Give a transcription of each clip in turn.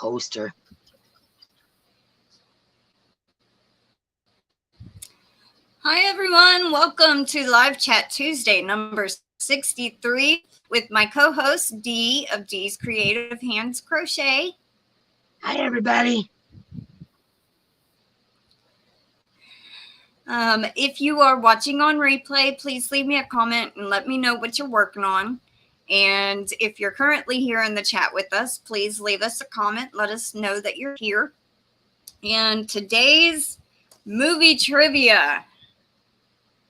coaster. Hi, everyone. Welcome to Live Chat Tuesday, number 63, with my co-host, Dee of Dee's Creative Hands Crochet. Hi, everybody. If you are watching on replay, please leave me a comment and let me know what you're working on. And if you're currently here in the chat with us, please leave us a comment. Let us know that you're here. And today's movie trivia,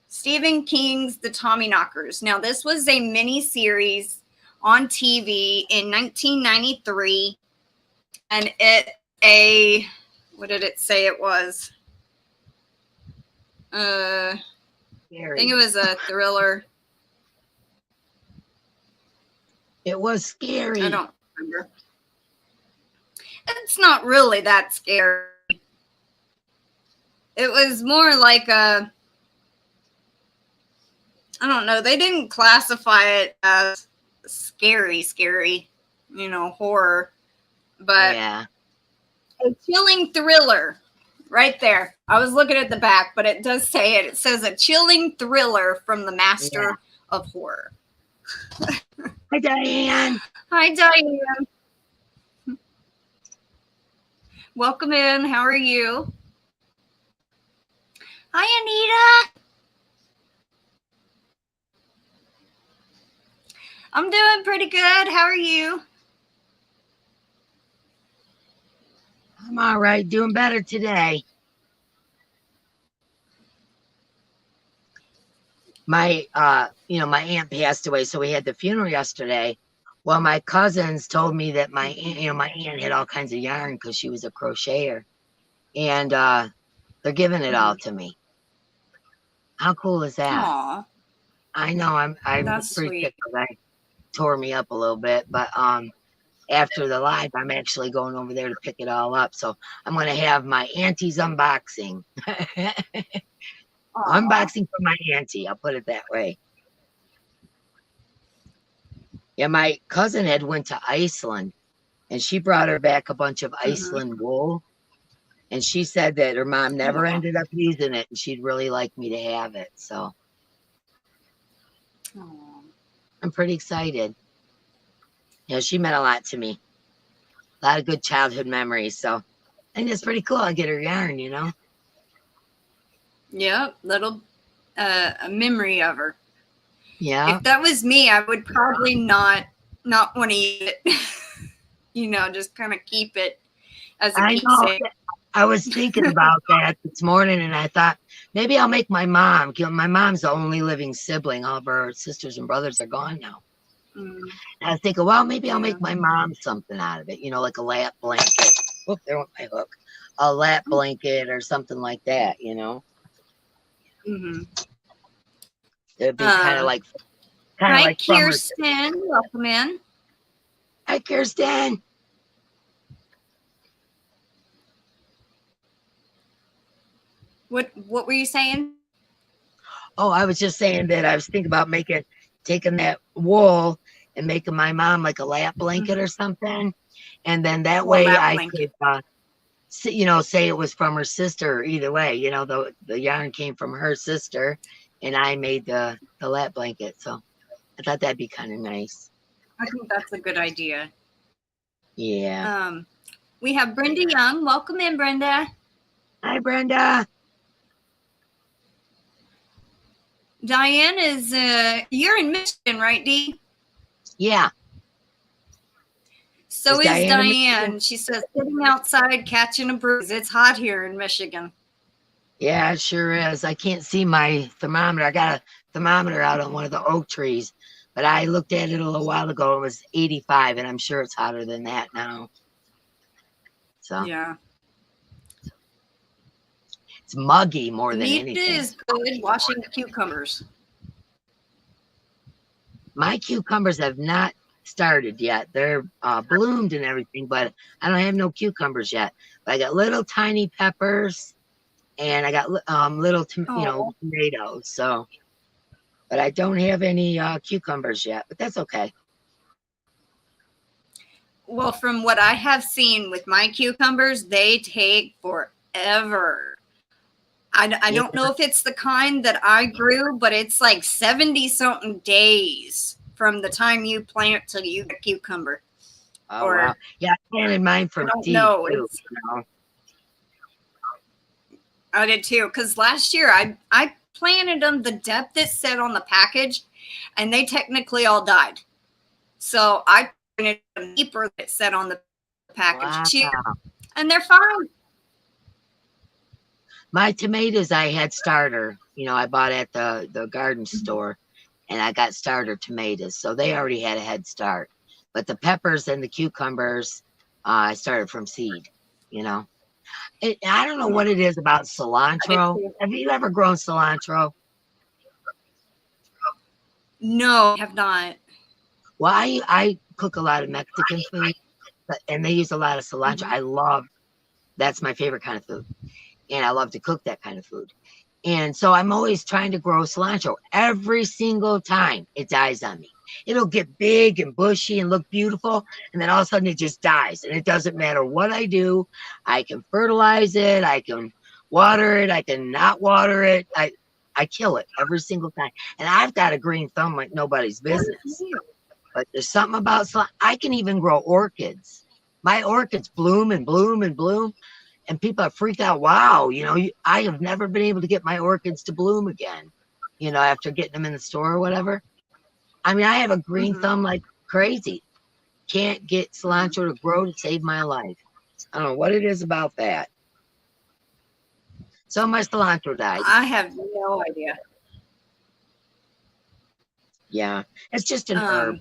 Stephen King's The Tommyknockers. Now, this was a mini-series on TV in 1993. And what did it say it was? I think it was a thriller. It was scary. I don't remember. It's not really that scary. It was more like I don't know. They didn't classify it as scary, horror. But yeah, a chilling thriller. Right there. I was looking at the back, but it does say it. It says a chilling thriller from the master of horror. Hi, Diane. Hi, Diane. Welcome in. How are you? Hi, Anita. I'm doing pretty good. How are you? I'm all right. Doing better today. My, my aunt passed away, so we had the funeral yesterday. Well, my cousins told me that my aunt had all kinds of yarn because she was a crocheter, and they're giving it all to me. How cool is that? Aww. I know. I'm That's pretty sweet. sick because I tore me up a little bit, but after the live, I'm actually going over there to pick it all up. So I'm going to have my auntie's unboxing. Unboxing for my auntie. I'll put it that way. Yeah, my cousin had went to Iceland, and she brought her back a bunch of Iceland wool. And she said that her mom never ended up using it, and she'd really like me to have it. So I'm pretty excited. Yeah, she meant a lot to me. A lot of good childhood memories. So I think it's pretty cool. I get her yarn, Yep, little a memory of her. Yeah. If that was me, I would probably not want to eat it. Just kind of keep it as a keepsake. I was thinking about that this morning, and I thought maybe I'll make my mom. My mom's the only living sibling. All of her sisters and brothers are gone now. And I was thinking, well, maybe I'll make my mom something out of it, like a lap blanket. Oh, there went my hook. A lap blanket or something like that, It'd be kind of like. Hi, Kirsten. Welcome in. Hi, Kirsten. What were you saying? Oh, I was just saying that I was thinking about taking that wool and making my mom like a lap blanket or something. And then that way I could, say it was from her sister. Either way, the yarn came from her sister, and I made the lap blanket. So I thought that'd be kind of nice. I think that's a good idea. Yeah. We have Brenda Young. Welcome in, Brenda. Hi, Brenda. Diane is, you're in Michigan, right, Dee? Yeah. So is Diane. She says, sitting outside catching a breeze. It's hot here in Michigan. Yeah, it sure is. I can't see my thermometer. I got a thermometer out on one of the oak trees, but I looked at it a little while ago. It was 85, and I'm sure it's hotter than that now. So yeah. It's muggy more than anything. It is good washing cucumbers. My cucumbers have not started yet. They're bloomed and everything, but I don't have no cucumbers yet. But I got little tiny peppers, and I got little tomatoes. So, but I don't have any cucumbers yet. But that's okay. Well, from what I have seen with my cucumbers, they take forever. I don't know if it's the kind that I grew, but it's like 70-something days from the time you plant till you get a cucumber. Oh, wow. Yeah, I planted mine from seed, too. You know? I did, too, because last year I planted them the depth it said on the package, and they technically all died. So I planted them deeper than it said on the package, too, and they're fine. My tomatoes, I had starter. You know, I bought at the garden store, and I got starter tomatoes. So they already had a head start. But the peppers and the cucumbers, I started from seed, you know. I don't know what it is about cilantro. Have you ever grown cilantro? No, I have not. Well, I cook a lot of Mexican food, and they use a lot of cilantro. That's my favorite kind of food. And I love to cook that kind of food. And so I'm always trying to grow cilantro. Every single time it dies on me. It'll get big and bushy and look beautiful. And then all of a sudden it just dies. And it doesn't matter what I do. I can fertilize it. I can water it. I can not water it. I kill it every single time. And I've got a green thumb like nobody's business. But there's something about cilantro. I can even grow orchids. My orchids bloom and bloom and bloom. And people are freaked out. Wow, you know, I have never been able to get my orchids to bloom again, you know, after getting them in the store or whatever. I mean, I have a green thumb like crazy. Can't get cilantro to grow to save my life. I don't know what it is about that. So my cilantro died. I have no idea. Yeah, it's just an herb.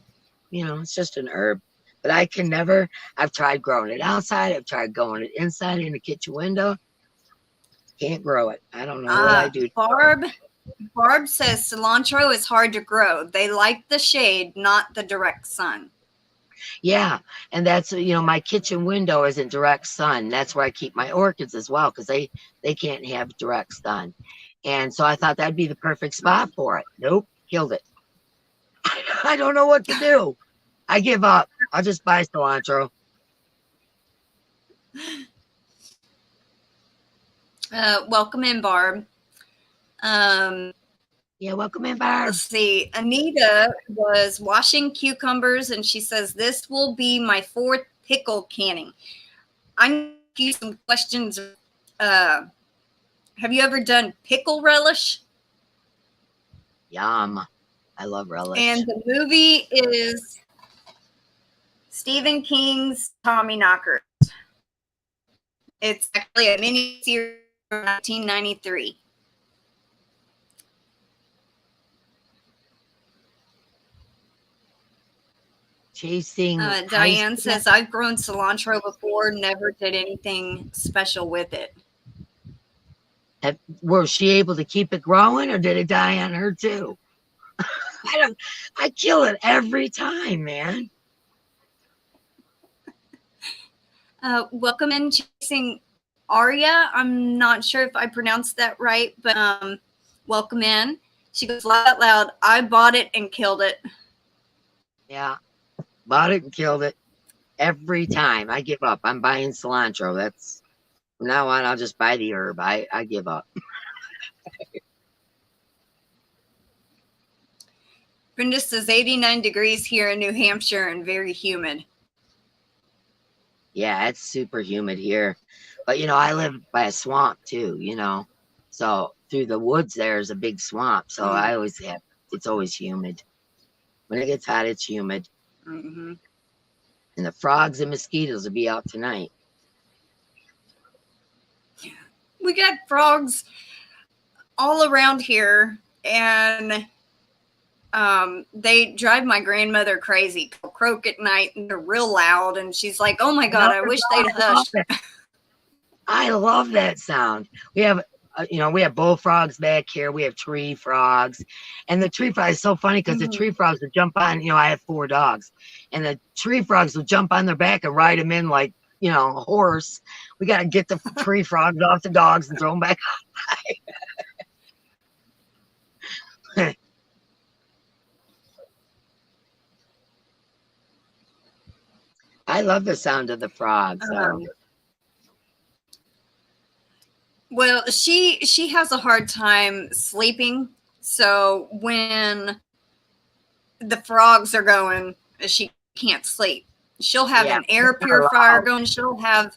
You know, it's just an herb. But I can never, I've tried growing it outside. I've tried growing it inside in the kitchen window. Can't grow it. I don't know what I do. Barb says cilantro is hard to grow. They like the shade, not the direct sun. Yeah. And that's, you know, my kitchen window isn't direct sun. That's where I keep my orchids as well, because they can't have direct sun. And so I thought that'd be the perfect spot for it. Nope. Killed it. I don't know what to do. I give up. I'll just buy cilantro. Welcome in, Barb. Yeah, welcome in, Barb. Let's see. Anita was washing cucumbers, and she says, this will be my 4th pickle canning. I'm going to ask you some questions. Have you ever done pickle relish? Yum. I love relish. And the movie is Stephen King's Tommy Knockers. It's actually a mini series from 1993. Diane says, I've grown cilantro before, never did anything special with it. Was she able to keep it growing, or did it die on her too? I kill it every time, man. Welcome in, Chasing Aria. I'm not sure if I pronounced that right, but welcome in. She goes out loud, I bought it and killed it. Yeah, bought it and killed it every time. I give up. I'm buying cilantro. That's from now on. I'll just buy the herb. I give up. Brenda says 89 degrees here in New Hampshire and very humid. Yeah, it's super humid here. But, you know, I live by a swamp too, you know. So through the woods, there's a big swamp. So I always have, it's always humid. When it gets hot, it's humid. And the frogs and mosquitoes will be out tonight. We got frogs all around here, and they drive my grandmother crazy. They'll croak at night, and they're real loud, and she's like, oh my God, I wish they'd hush. I love that sound. We have, you know, we have bullfrogs back here. We have tree frogs. And the tree frog is so funny because the tree frogs will jump on, you know, I have 4 dogs. And the tree frogs will jump on their back and ride them in like, you know, a horse. We got to get the tree frogs off the dogs and throw them back. I love the sound of the frogs. So. Well, she has a hard time sleeping. So when the frogs are going, she can't sleep. She'll have an air purifier going. She'll have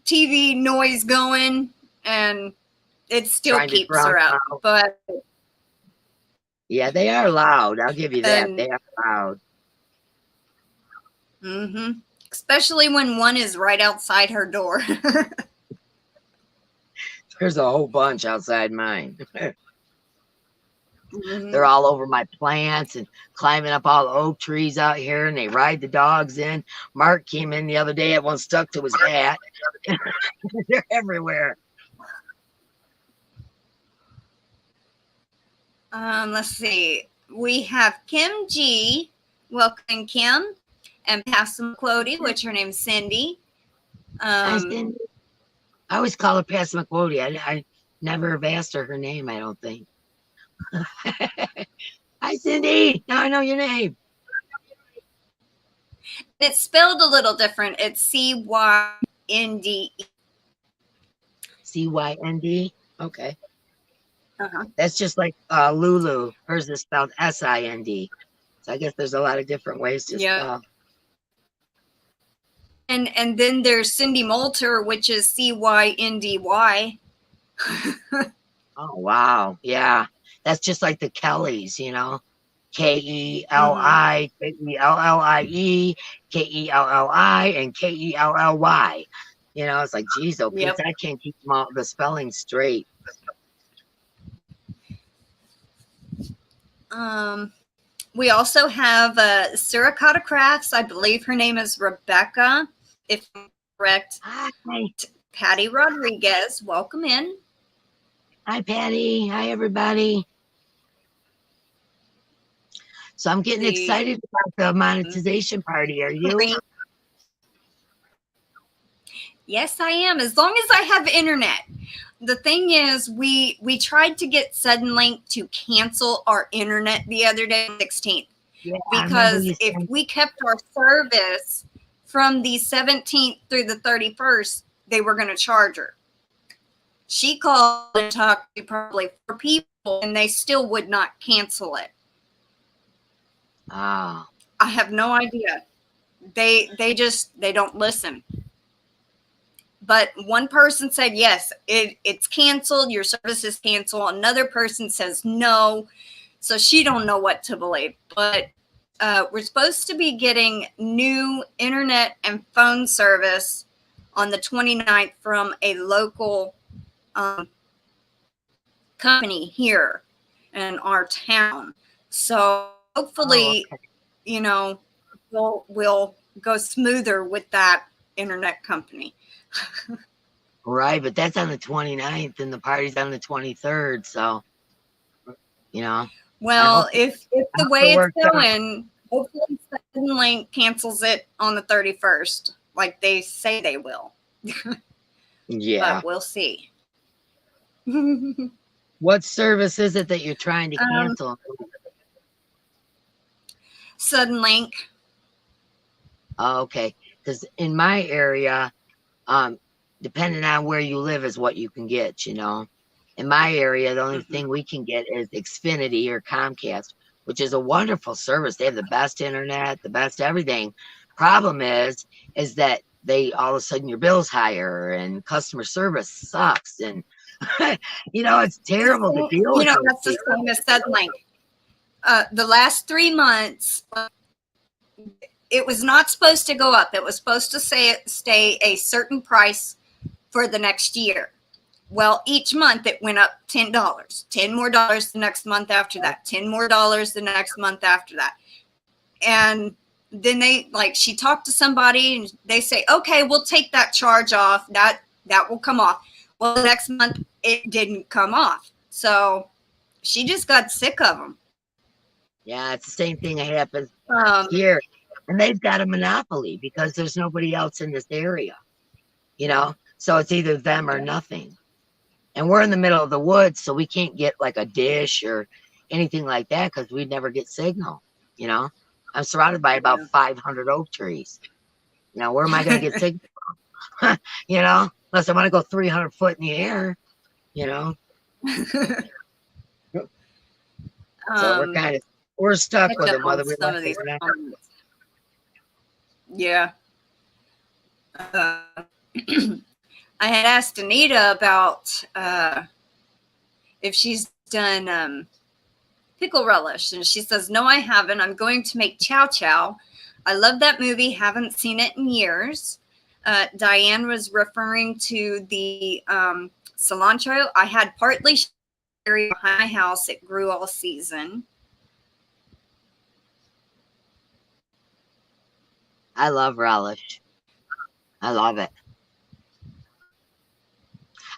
TV noise going, and it still keeps her up. But yeah, they are loud. I'll give you that. They are loud. Mm-hmm. Especially when one is right outside her door. There's a whole bunch outside mine. Mm-hmm. They're all over my plants and climbing up all the oak trees out here, and they ride the dogs in. Mark came in the other day, at one stuck to his hat. They're everywhere. Let's see. We have Kim G. Welcome, Kim. And Passamaquoddy, which her name's Cindy. Hi, Cindy. I always call her Passamaquoddy. I never have asked her name, I don't think. Hi, Cindy. Now I know your name. It's spelled a little different. It's C-Y-N-D. C-Y-N-D? Okay. That's just like Lulu. Hers is spelled S-I-N-D. So I guess there's a lot of different ways to spell. And then there's Cindy Moulter, which is C-Y-N-D-Y. Oh, wow. Yeah. That's just like the Kellys, you know. K-E-L-I, K-E-L-L-I-E, K-E-L-L-I, and K-E-L-L-Y. You know, it's like, geez, oh, kids, I can't keep them all, the spelling straight. We also have Suricata Crafts. I believe her name is Rebecca, if I'm correct. Hi. Patty Rodriguez, welcome in. Hi, Patty. Hi, everybody. So I'm getting excited about the monetization party. Are you? Yes, I am. As long as I have internet. The thing is, we tried to get Suddenlink to cancel our internet the other day, 16th. Yeah, because if we kept our service from the 17th through the 31st, they were going to charge her. She called and talked to probably 4 people, and they still would not cancel it. Ah. I have no idea. They don't listen. But one person said, yes, it's canceled. Your service is canceled. Another person says no. So she don't know what to believe. But we're supposed to be getting new internet and phone service on the 29th from a local company here in our town. So hopefully, you know, we'll go smoother with that internet company. Right, but that's on the 29th and the party's on the 23rd, so you know. Well, if the way it's going, hopefully Suddenlink cancels it on the 31st, like they say they will. Yeah. But we'll see. What service is it that you're trying to cancel? Suddenlink. Oh, okay. Because in my area, depending on where you live is what you can get, you know. In my area, the only thing we can get is Xfinity or Comcast, which is a wonderful service. They have the best internet, the best everything. Problem is that they all of a sudden your bill's higher and customer service sucks. And, you know, it's terrible to deal with. You know, that's the same as Suddenlink. The last 3 months, it was not supposed to go up. It was supposed to stay a certain price for the next year. Well, each month it went up $10, $10 more the next month after that, $10 more the next month after that. And then she talked to somebody and they say, okay, we'll take that charge off. That will come off. Well, the next month it didn't come off. So she just got sick of them. Yeah, it's the same thing that happens here. And they've got a monopoly because there's nobody else in this area, you know? So it's either them or nothing. And we're in the middle of the woods, so we can't get like a dish or anything like that because we'd never get signal, you know? I'm surrounded by about 500 oak trees. Now, where am I going to get signal from? You know, unless I want to go 300 foot in the air, you know. So we're stuck with them whether we like it or not. Yeah. I had asked Anita about if she's done pickle relish, and she says, no, I haven't. I'm going to make chow chow. I love that movie. Haven't seen it in years. Diane was referring to the cilantro. I had partly cherry behind my house. It grew all season. I love relish. I love it.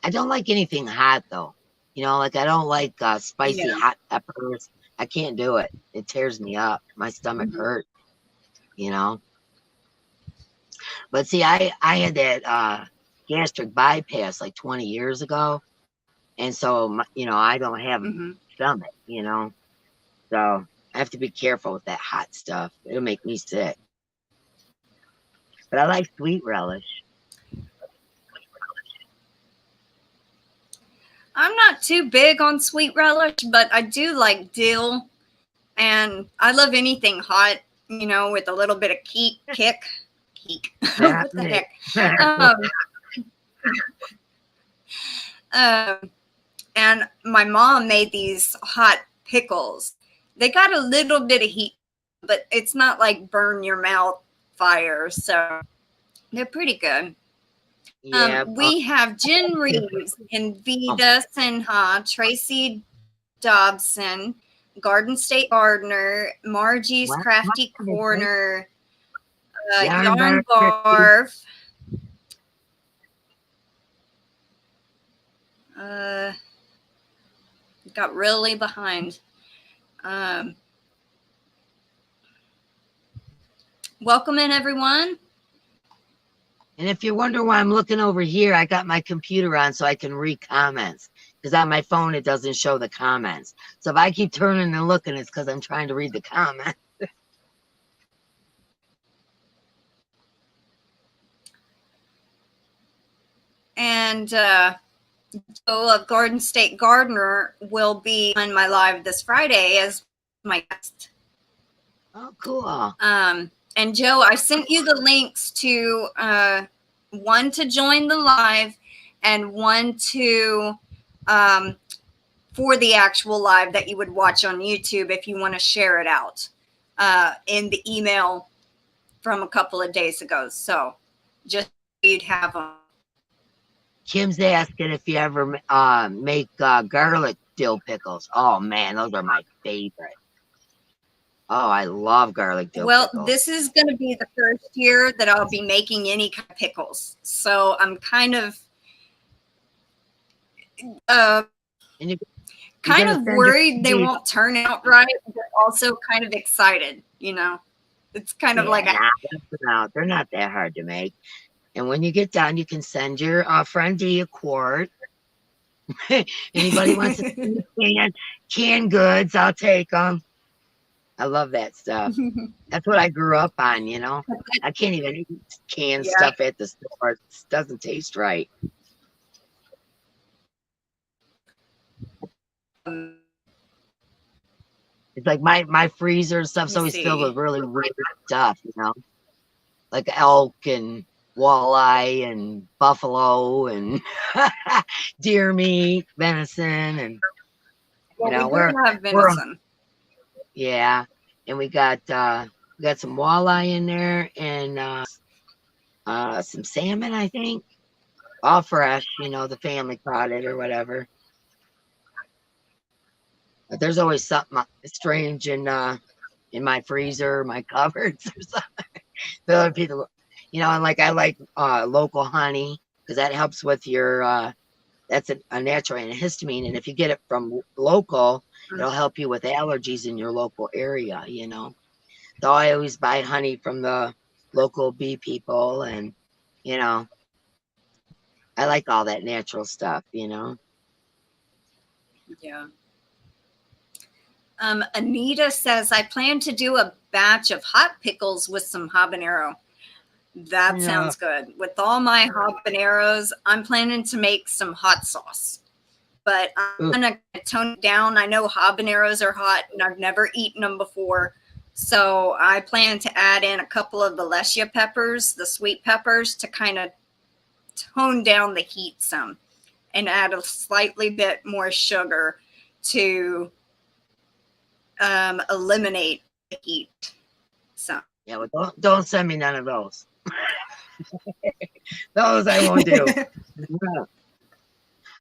I don't like anything hot though. You know, like I don't like spicy hot peppers. I can't do it. It tears me up. My stomach hurts, you know. But see, I had that gastric bypass like 20 years ago. And so, you know, I don't have stomach, you know. So I have to be careful with that hot stuff. It'll make me sick. But I like sweet relish. I'm not too big on sweet relish, but I do like dill, and I love anything hot, you know, with a little bit of kick. What the heck? And my mom made these hot pickles. They got a little bit of heat, but it's not like burn your mouth fire, so they're pretty good. Yeah, we have Jen Reeves, Invita Sinha, Tracy Dobson, Garden State Gardener, Margie's Crafty Corner, Yarnbarf. Got really behind. Welcome in, everyone. And if you wonder why I'm looking over here, I got my computer on so I can read comments. Because on my phone, it doesn't show the comments. So if I keep turning and looking, it's because I'm trying to read the comments. And Joe of Garden State Gardener will be on my live this Friday as my guest. Oh, cool. And Joe, I sent you the links to one to join the live and one to for the actual live that you would watch on YouTube if you want to share it out in the email from a couple of days ago. So just you'd have them. Kim's asking if you ever make garlic dill pickles. Oh, man, those are my favorite. Oh, I love garlic dill pickles. This is going to be the first year that I'll be making any kind of pickles. So I'm kind of worried they won't turn out right, but also kind of excited, you know. It's kind of like they're not that hard to make. And when you get done, you can send your friend D a quart. Anybody wants to canned goods, I'll take them. I love that stuff. That's what I grew up on, you know. I can't even eat canned stuff at the store. It doesn't taste right. It's like my freezer and stuff's always filled with really weird stuff, you know. Like elk and walleye and buffalo and deer meat, venison, and you know, we have venison. Yeah, and we got some walleye in there and some salmon, I think, all fresh. You know, the family caught it or whatever. But there's always something strange in my freezer, my cupboards, or something. The other people, you know, and like I like local honey because that helps with your. That's a natural antihistamine, and if you get it from local, it'll help you with allergies in your local area, you know. So I always buy honey from the local bee people, and, you know, I like all that natural stuff, you know. Yeah. Anita says, I plan to do a batch of hot pickles with some habanero. That sounds good. With all my habaneros, I'm planning to make some hot sauce. But I'm going to tone it down. I know habaneros are hot, and I've never eaten them before. So I plan to add in a couple of the Lecia peppers, the sweet peppers, to kind of tone down the heat some, and add a slightly bit more sugar to eliminate the heat. So yeah, well, don't send me none of those. Those I won't do.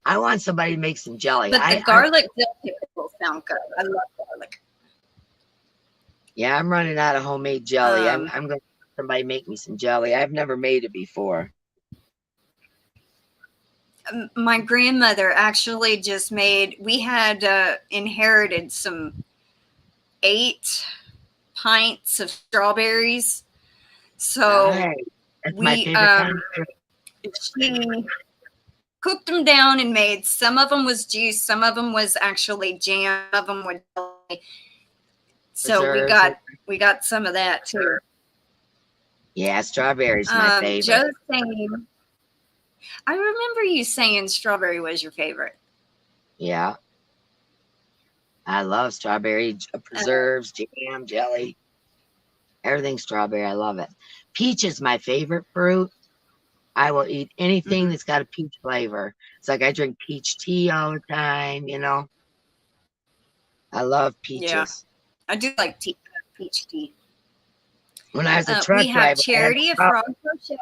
I want somebody to make some jelly. But the garlic dill pickles sound good. I love garlic. Yeah, I'm running out of homemade jelly. I'm going to have somebody make me some jelly. I've never made it before. My grandmother actually just made, we had inherited some 8 pints of strawberries. So she cooked them down and made, some of them was juice, some of them was actually jam, some of them were jelly. So we got some of that too. Yeah, strawberries my favorite. Joe's saying, I remember you saying strawberry was your favorite. Yeah. I love strawberry preserves, jam, jelly, everything strawberry. I love it. Peach is my favorite fruit. I will eat anything that's got a peach flavor. It's like I drink peach tea all the time, you know. I love peaches. Yeah, I do like peach tea. When I was a truck driver, we have Charity of Frog Crochet.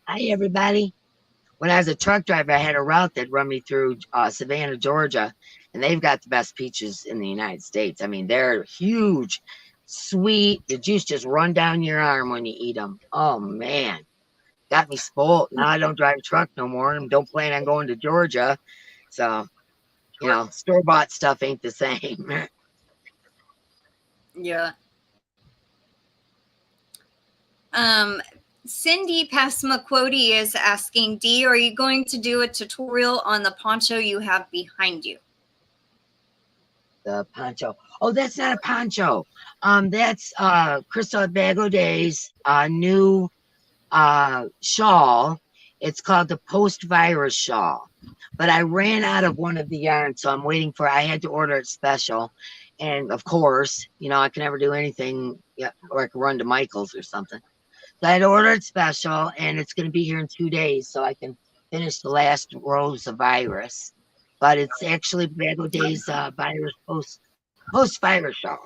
Hi, everybody. When I was a truck driver, I had a route that run me through Savannah, Georgia, and they've got the best peaches in the United States. I mean, they're huge, sweet. The juice just run down your arm when you eat them. Oh, man. Got me spoiled. Now I don't drive a truck no more and don't plan on going to Georgia. So, you know, store-bought stuff ain't the same. Yeah. Cindy Passamaquoddy is asking, Dee, are you going to do a tutorial on the poncho you have behind you? The poncho. Oh, that's not a poncho. That's Crystal Bag O'Day's new shawl. It's called the post-virus shawl. But I ran out of one of the yarns, so I'm waiting for, I had to order it special. And of course, you know, I can never do anything, or I can run to Michael's or something. So I had to order it special, and it's going to be here in 2 days, so I can finish the last rows of virus. But it's actually Bag O'Day's virus post-virus shawl.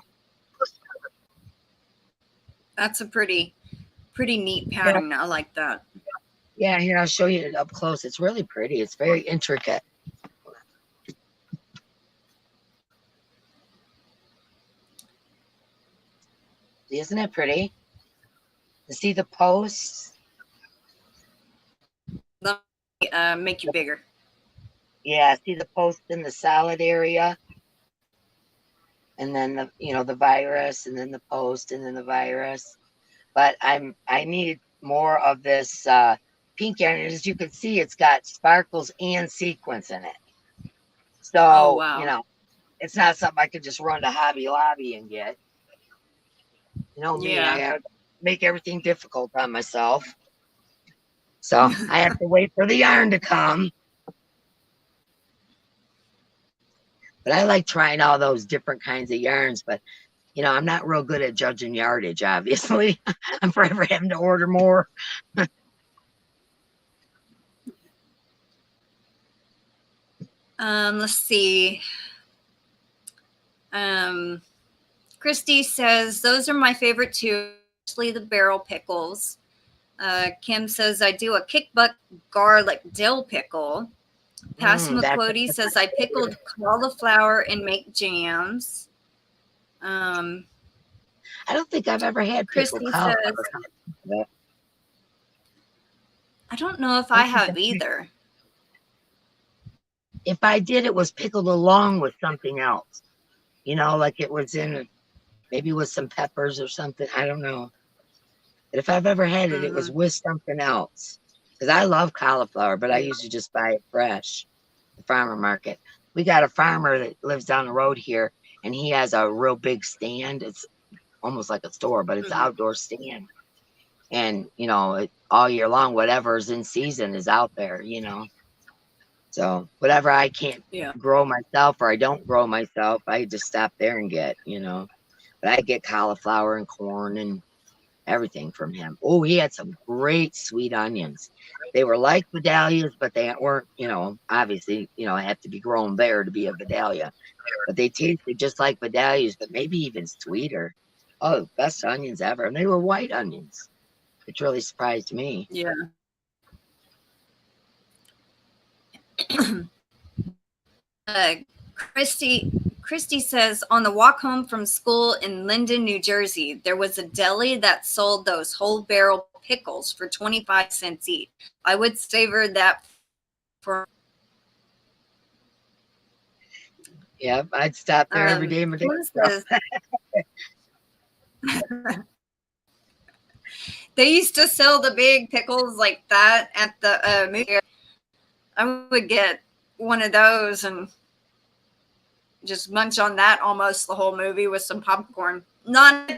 That's a pretty neat pattern. Yeah. I like that. Yeah, here, I'll show you it up close. It's really pretty. It's very intricate. Isn't it pretty? To see the posts? Let me make you bigger. Yeah, see the post in the solid area? And then the, you know, the virus, and then the post, and then the virus. But I need more of this pink yarn. And as you can see, it's got sparkles and sequins in it. So, you know, it's not something I could just run to Hobby Lobby and get. You know me, I have to make everything difficult on myself. So I have to wait for the yarn to come. But I like trying all those different kinds of yarns, but you know, I'm not real good at judging yardage, obviously. I'm forever having to order more. Let's see. Christy says, those are my favorite too, especially the barrel pickles. Kim says, I do a kick butt garlic dill pickle. Passamaquoddy says, I pickled cauliflower and make jams. I don't think I've ever had Christy says, I don't know if I have either. If I did, it was pickled along with something else. You know, like it was in, maybe with some peppers or something. I don't know. But if I've ever had it, it was with something else. Because I love cauliflower, but I usually just buy it fresh at the farmer market. We got a farmer that lives down the road here, and he has a real big stand. It's almost like a store, but it's outdoor stand. And, you know, all year long, whatever's in season is out there, you know. So whatever I can't grow myself or I don't grow myself, I just stop there and get, you know. But I get cauliflower and corn and everything from him. Oh, he had some great sweet onions. They were like Vidalias, but they weren't, you know, obviously, you know, have to be grown there to be a Vidalia. But they tasted just like Vidalias, but maybe even sweeter. Oh, the best onions ever. And they were white onions, which really surprised me. Yeah. Christy says, on the walk home from school in Linden, New Jersey, there was a deli that sold those whole barrel pickles for 25 cents each. I would savor that for. Yeah, I'd stop there every day. They used to sell the big pickles like that at the movie. I would get one of those and just munch on that almost the whole movie with some popcorn. Not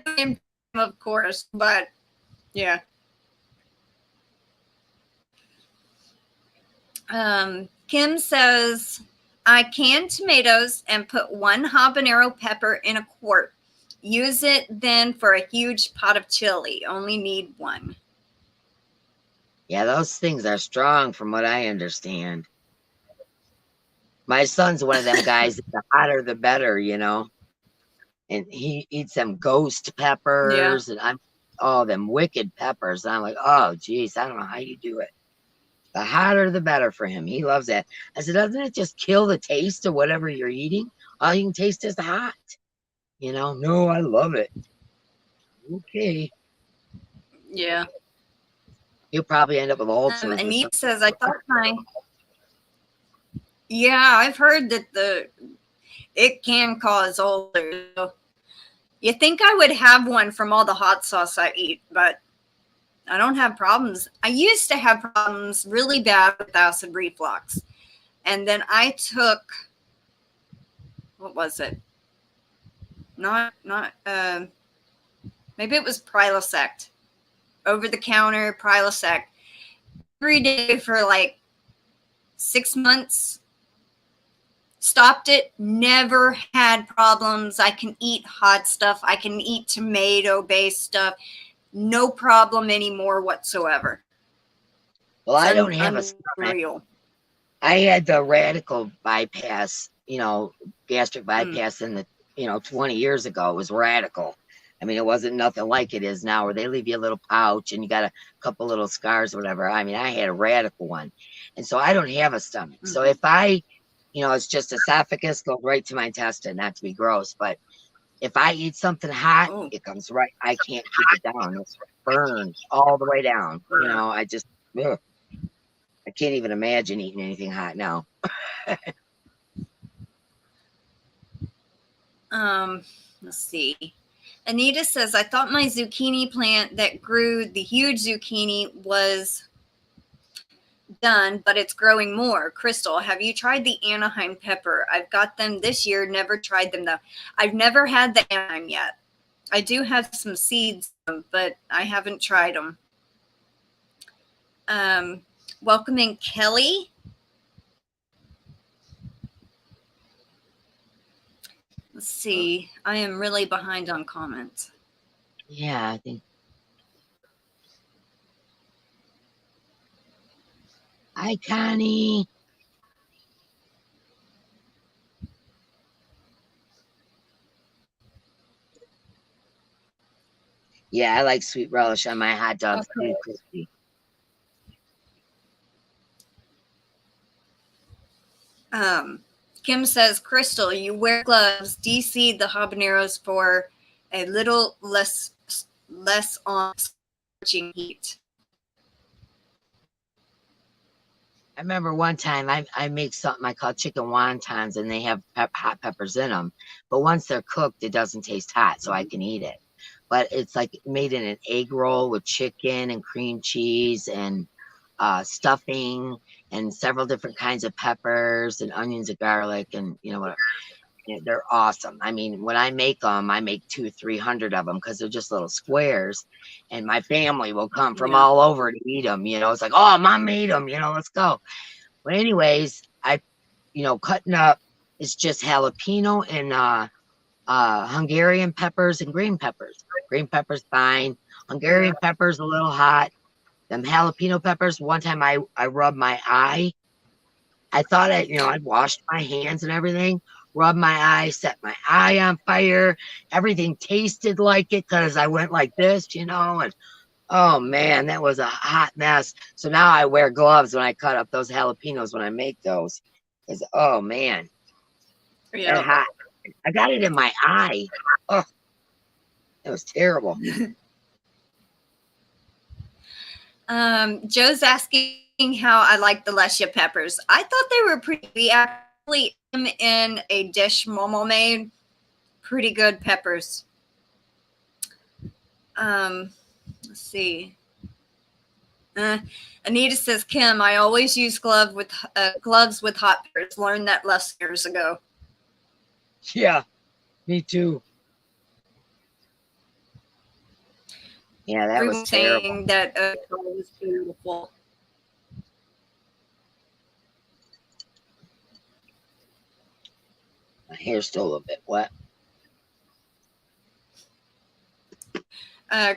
of course, but yeah. Kim says, I can tomatoes and put 1 habanero pepper in a quart. Use it then for a huge pot of chili. Only need 1. Yeah, those things are strong from what I understand. My son's one of them guys, the hotter the better, you know. And he eats them ghost peppers and them wicked peppers. And I'm like, oh geez, I don't know how you do it. The hotter the better for him. He loves that. I said, doesn't it just kill the taste of whatever you're eating? All you can taste is the hot. You know, no, I love it. Okay. Yeah. You'll probably end up with ulcers. And he says, I thought I've heard that it can cause ulcers. You think I would have one from all the hot sauce I eat, but I don't have problems. I used to have problems really bad with acid reflux. And then I took, what was it? Maybe it was Prilosec, over the counter Prilosec, every day for like 6 months. Stopped it, never had problems. I can eat hot stuff. I can eat tomato-based stuff. No problem anymore whatsoever. Well, I don't have a stomach. I had the radical bypass, you know, gastric bypass in the, 20 years ago. It was radical. I mean, it wasn't nothing like it is now, where they leave you a little pouch and you got a couple little scars or whatever. I mean, I had a radical one. And so I don't have a stomach. So if I, it's just esophagus, goes right to my intestine, not to be gross. But if I eat something hot, it comes right. I can't keep it down. It's burned all the way down. I just, I can't even imagine eating anything hot now. Let's see. Anita says, I thought my zucchini plant that grew the huge zucchini was done, but it's growing more. Crystal, have you tried the Anaheim pepper? I've got them this year. Never tried them though. I've never had the Anaheim yet. I do have some seeds, but I haven't tried them. Welcoming Kelly. Let's see. I am really behind on comments. Yeah, I think. Hi, Connie. Yeah, I like sweet relish on my hot dogs too, Christy. Kim says, Crystal, you wear gloves, de-seed the habaneros for a little less on scorching heat. I remember one time I make something I call chicken wontons, and they have hot peppers in them. But once they're cooked, it doesn't taste hot, so I can eat it. But it's like made in an egg roll with chicken and cream cheese and stuffing and several different kinds of peppers and onions and garlic and whatever. they're awesome. I mean, when I make them, I make 200-300 of them because they're just little squares, and my family will come from all over to eat them. You know, it's like, oh, Mom made them. You know, let's go. But anyways, cutting up. It's just jalapeno and Hungarian peppers and green peppers. Green peppers fine. Hungarian peppers a little hot. Them jalapeno peppers. One time I rubbed my eye. I thought I'd washed my hands and everything, rubbed my eye, set my eye on fire. Everything tasted like it because I went like this, and oh man, that was a hot mess. So now I wear gloves when I cut up those jalapenos when I make those. Because, oh man, that hot. I got it in my eye. Oh, it was terrible. Joe's asking how I like the Luscia peppers. I thought they were pretty. We actually in a dish Momo made. Pretty good peppers. Let's see. Anita says, Kim, I always use gloves with hot peppers. Learned that less years ago. Yeah, me too. Yeah, that was terrible. Saying that was beautiful. My hair's still a little bit wet.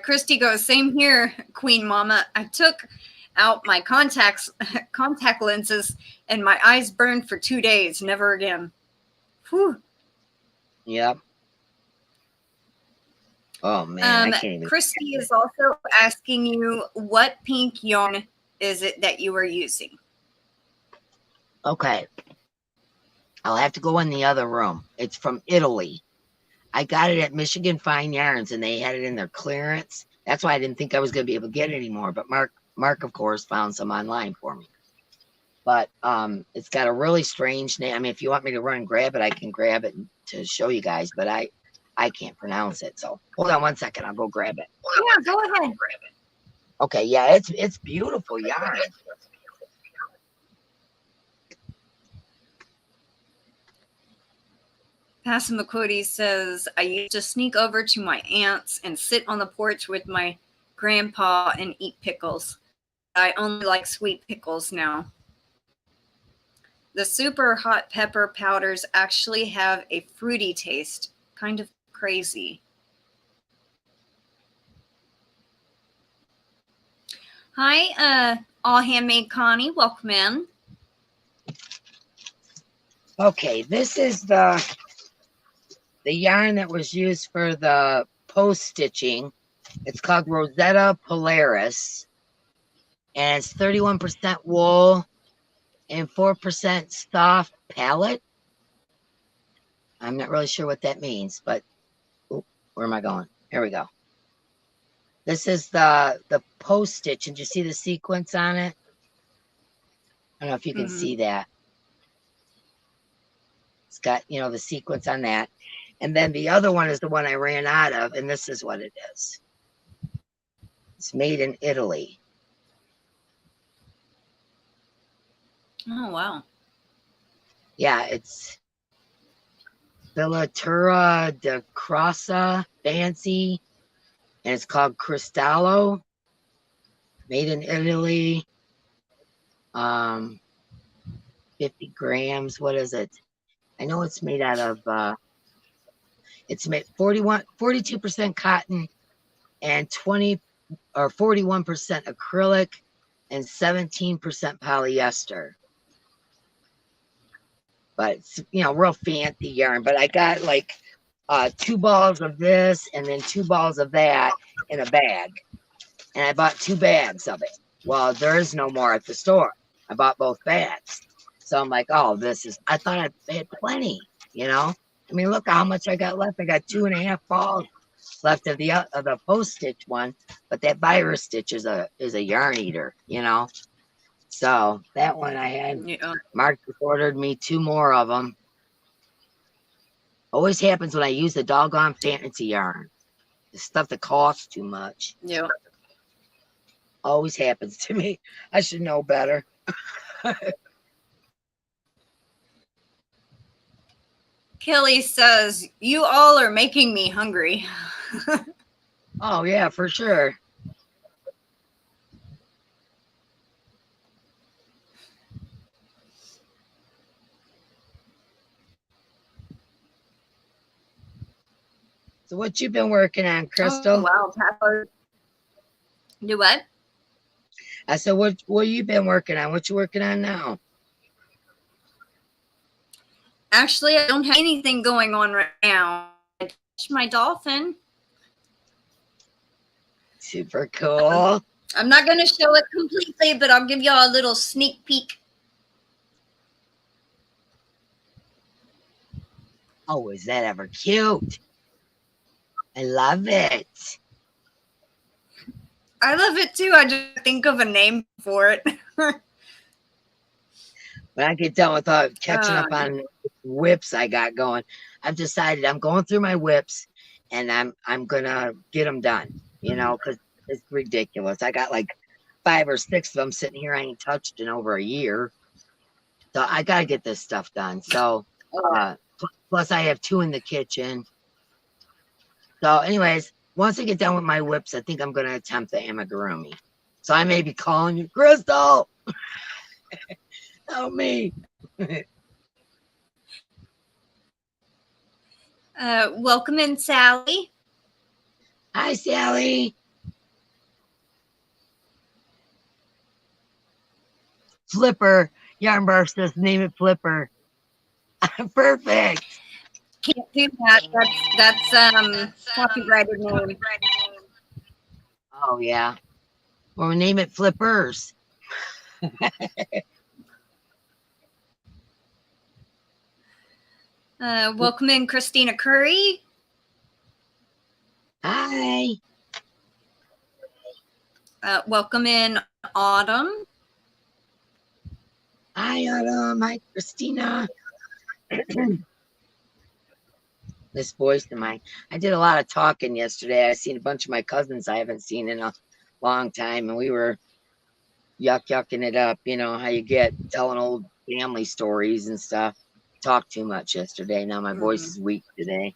Christy goes, same here, Queen Mama. I took out my contact lenses and my eyes burned for 2 days. Never again. Whew. Yep. Oh man, I can't even. Christy is also asking you, what pink yarn is it that you are using? Okay. I'll have to go in the other room. It's from Italy. I got it at Michigan Fine Yarns, and they had it in their clearance. That's why I didn't think I was going to be able to get it anymore. But Mark, of course, found some online for me. But it's got a really strange name. I mean, if you want me to run and grab it, I can grab it to show you guys. But I can't pronounce it. So hold on 1 second. I'll go grab it. Yeah, go ahead. Grab it. Okay, yeah, it's beautiful yarn. Passamaquoddy says, I used to sneak over to my aunt's and sit on the porch with my grandpa and eat pickles. I only like sweet pickles now. The super hot pepper powders actually have a fruity taste. Kind of crazy. Hi, All Handmade Connie. Welcome in. Okay, this is the yarn that was used for the post stitching. It's called Rosetta Polaris, and it's 31% wool and 4% soft pallet. I'm not really sure what that means, but where am I going? Here we go. This is the post stitch, and you see the sequence on it? I don't know if you can see that. It's got, the sequence on that. And then the other one is the one I ran out of, and this is what it is. It's made in Italy. Oh, wow. Yeah, it's Filatura de Crassa Fancy, and it's called Cristallo, made in Italy. 50 grams. What is it? I know it's made out of, it's made 42% cotton and 20 or 41% acrylic and 17% polyester. But it's, real fancy yarn. But I got like 2 balls of this and then 2 balls of that in a bag. And I bought 2 bags of it. Well, there is no more at the store. I bought both bags. So I'm like, oh, I thought I had plenty, I mean, look how much I got left. I got 2.5 balls left of the post stitch one, but that virus stitch is a yarn eater, So that one I had. Yeah. Mark ordered me 2 more of them. Always happens when I use the doggone fancy yarn. The stuff that costs too much. Yeah. Always happens to me. I should know better. Kelly says, you all are making me hungry. Oh, yeah, for sure. So what you been working on, Crystal? Oh, wow. Do what? I said, what you been working on? What you working on now? Actually, I don't have anything going on right now. I touched my dolphin. Super cool. I'm not going to show it completely, but I'll give y'all a little sneak peek. Oh, is that ever cute? I love it. I love it too. I just think of a name for it. When I get done with catching up on whips I got going, I've decided I'm going through my whips and I'm gonna get them done, you know, because it's ridiculous. I got like 5 or 6 of them sitting here I ain't touched in over a year. So I gotta get this stuff done. So plus I have 2 in the kitchen. So anyways, once I get done with my whips, I think I'm gonna attempt the amigurumi. So I may be calling you, Crystal. Help me. Welcome in, Sally. Hi, Sally. Flipper. Yarnbarf says name it Flipper. Perfect. Can't do that. That's copyrighted name. Oh yeah. Well, we name it Flippers. Welcome in, Christina Curry. Hi. Welcome in, Autumn. Hi, Autumn. Hi, Christina. This voice of mine. I did a lot of talking yesterday. I seen a bunch of my cousins I haven't seen in a long time, and we were yucking it up. You know how you get telling old family stories and stuff. Talked too much yesterday. Now my voice is weak today.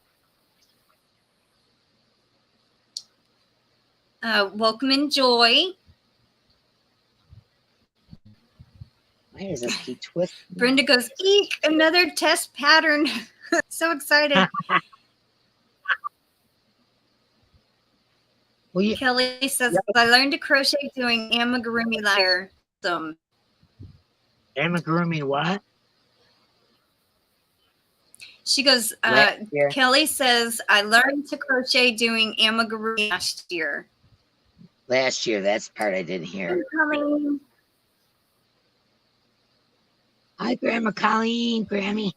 Welcome in, Joy. Why does this keep twisting? Brenda goes, eek, another test pattern. So excited. Well, Kelly says, I learned to crochet doing amigurumi layer. Amigurumi what? She goes, Kelly says, I learned to crochet doing amigurumi last year. Last year, that's the part I didn't hear. Hi, Grandma Colleen, Grammy.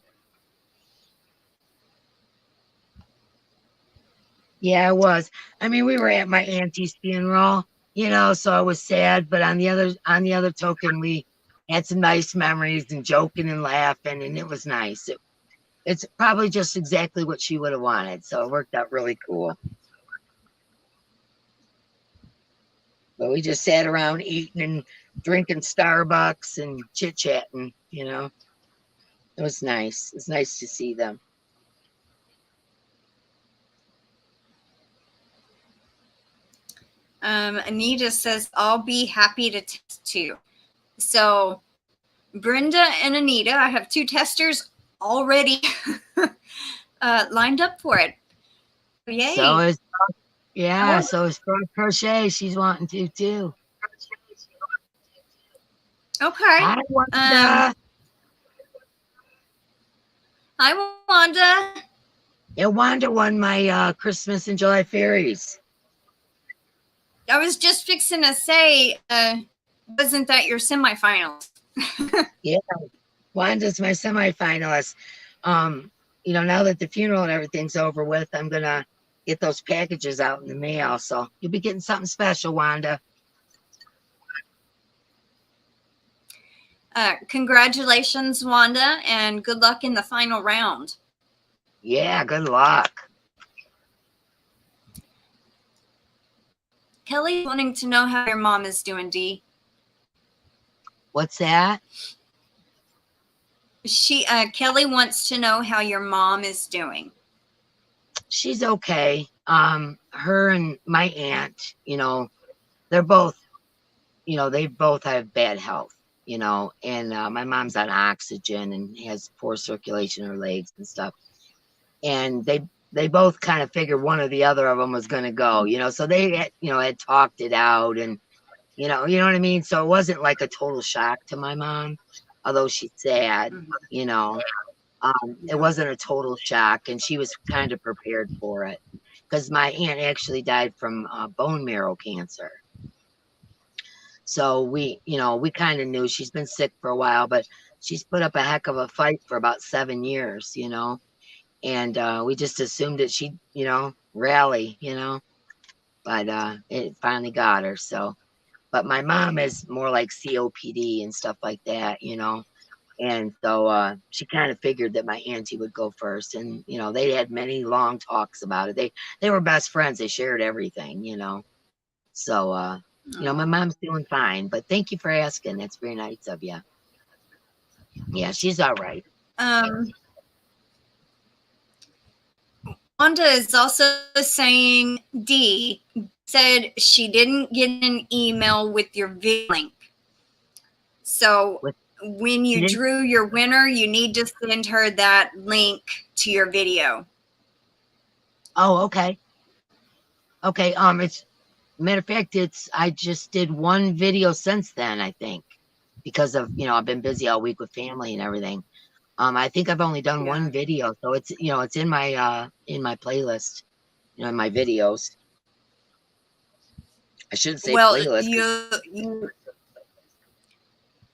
Yeah, I was. I mean, we were at my auntie's funeral, you know, so I was sad. But on the other token, we had some nice memories and joking and laughing, and it was nice. It's probably just exactly what she would have wanted, so it worked out really cool. But we just sat around eating and drinking Starbucks and chit-chatting, you know. It was nice. It's nice to see them. Anita says, I'll be happy to test too. So Brenda and Anita, I have 2 testers already lined up for it. Yay. So is Crochet. She's wanting to too. Okay. Hi, Wanda. Hi, Wanda. Yeah, Wanda won my Christmas and July fairies. I was just fixing to say, wasn't that your semifinals? Yeah, Wanda's my semifinalist. You know, now that the funeral and everything's over with, I'm gonna get those packages out in the mail. So you'll be getting something special, Wanda. Congratulations, Wanda, and good luck in the final round. Yeah, good luck. Kelly's wanting to know how your mom is doing, Dee. What's that? Kelly wants to know how your mom is doing. She's okay. Her and my aunt, they're both, they both have bad health, and my mom's on oxygen and has poor circulation in her legs and stuff. And they both kind of figured one or the other of them was going to go, so they had talked it out, and you know what I mean? So it wasn't like a total shock to my mom, although she's sad, it wasn't a total shock, and she was kind of prepared for it because my aunt actually died from bone marrow cancer. So we kind of knew she's been sick for a while, but she's put up a heck of a fight for about 7 years, and we just assumed that she'd, rally, but it finally got her. So, but my mom is more like COPD and stuff like that, and so she kind of figured that my auntie would go first, and they had many long talks about it. They were best friends. They shared everything, so my mom's doing fine, but thank you for asking. That's very nice of you. Yeah, she's all right. Wanda is also saying D said she didn't get an email with your video link. So when you drew your winner, you need to send her that link to your video. Oh, okay. Okay. It's matter of fact, I just did one video since then, I think, because of I've been busy all week with family and everything. I think I've only done one video, so it's it's in my playlist, in my videos. I shouldn't say playlist.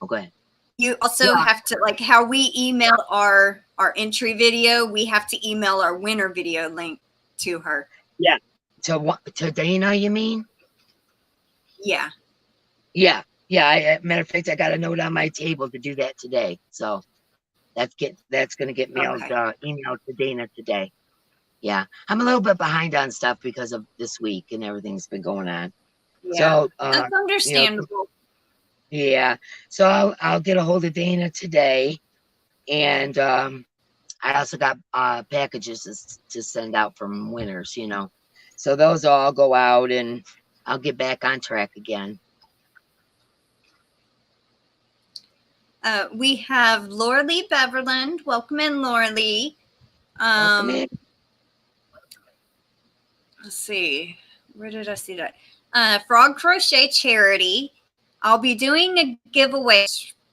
Oh, go ahead. You also have to, like how we email our entry video, we have to email our winner video link to her. Yeah. To Dana, you mean? Yeah. Yeah. Matter of fact, I got a note on my table to do that today. So that's going to get mailed, emailed to Dana today. Yeah. I'm a little bit behind on stuff because of this week and everything's been going on. Yeah. So that's understandable. Yeah. So I'll get a hold of Dana today. And I also got packages to send out from winners, So those all go out and I'll get back on track again. We have Laura Lee Beverland. Welcome in, Laura Lee. Welcome in. Let's see. Where did I see that? Frog Crochet Charity. I'll be doing a giveaway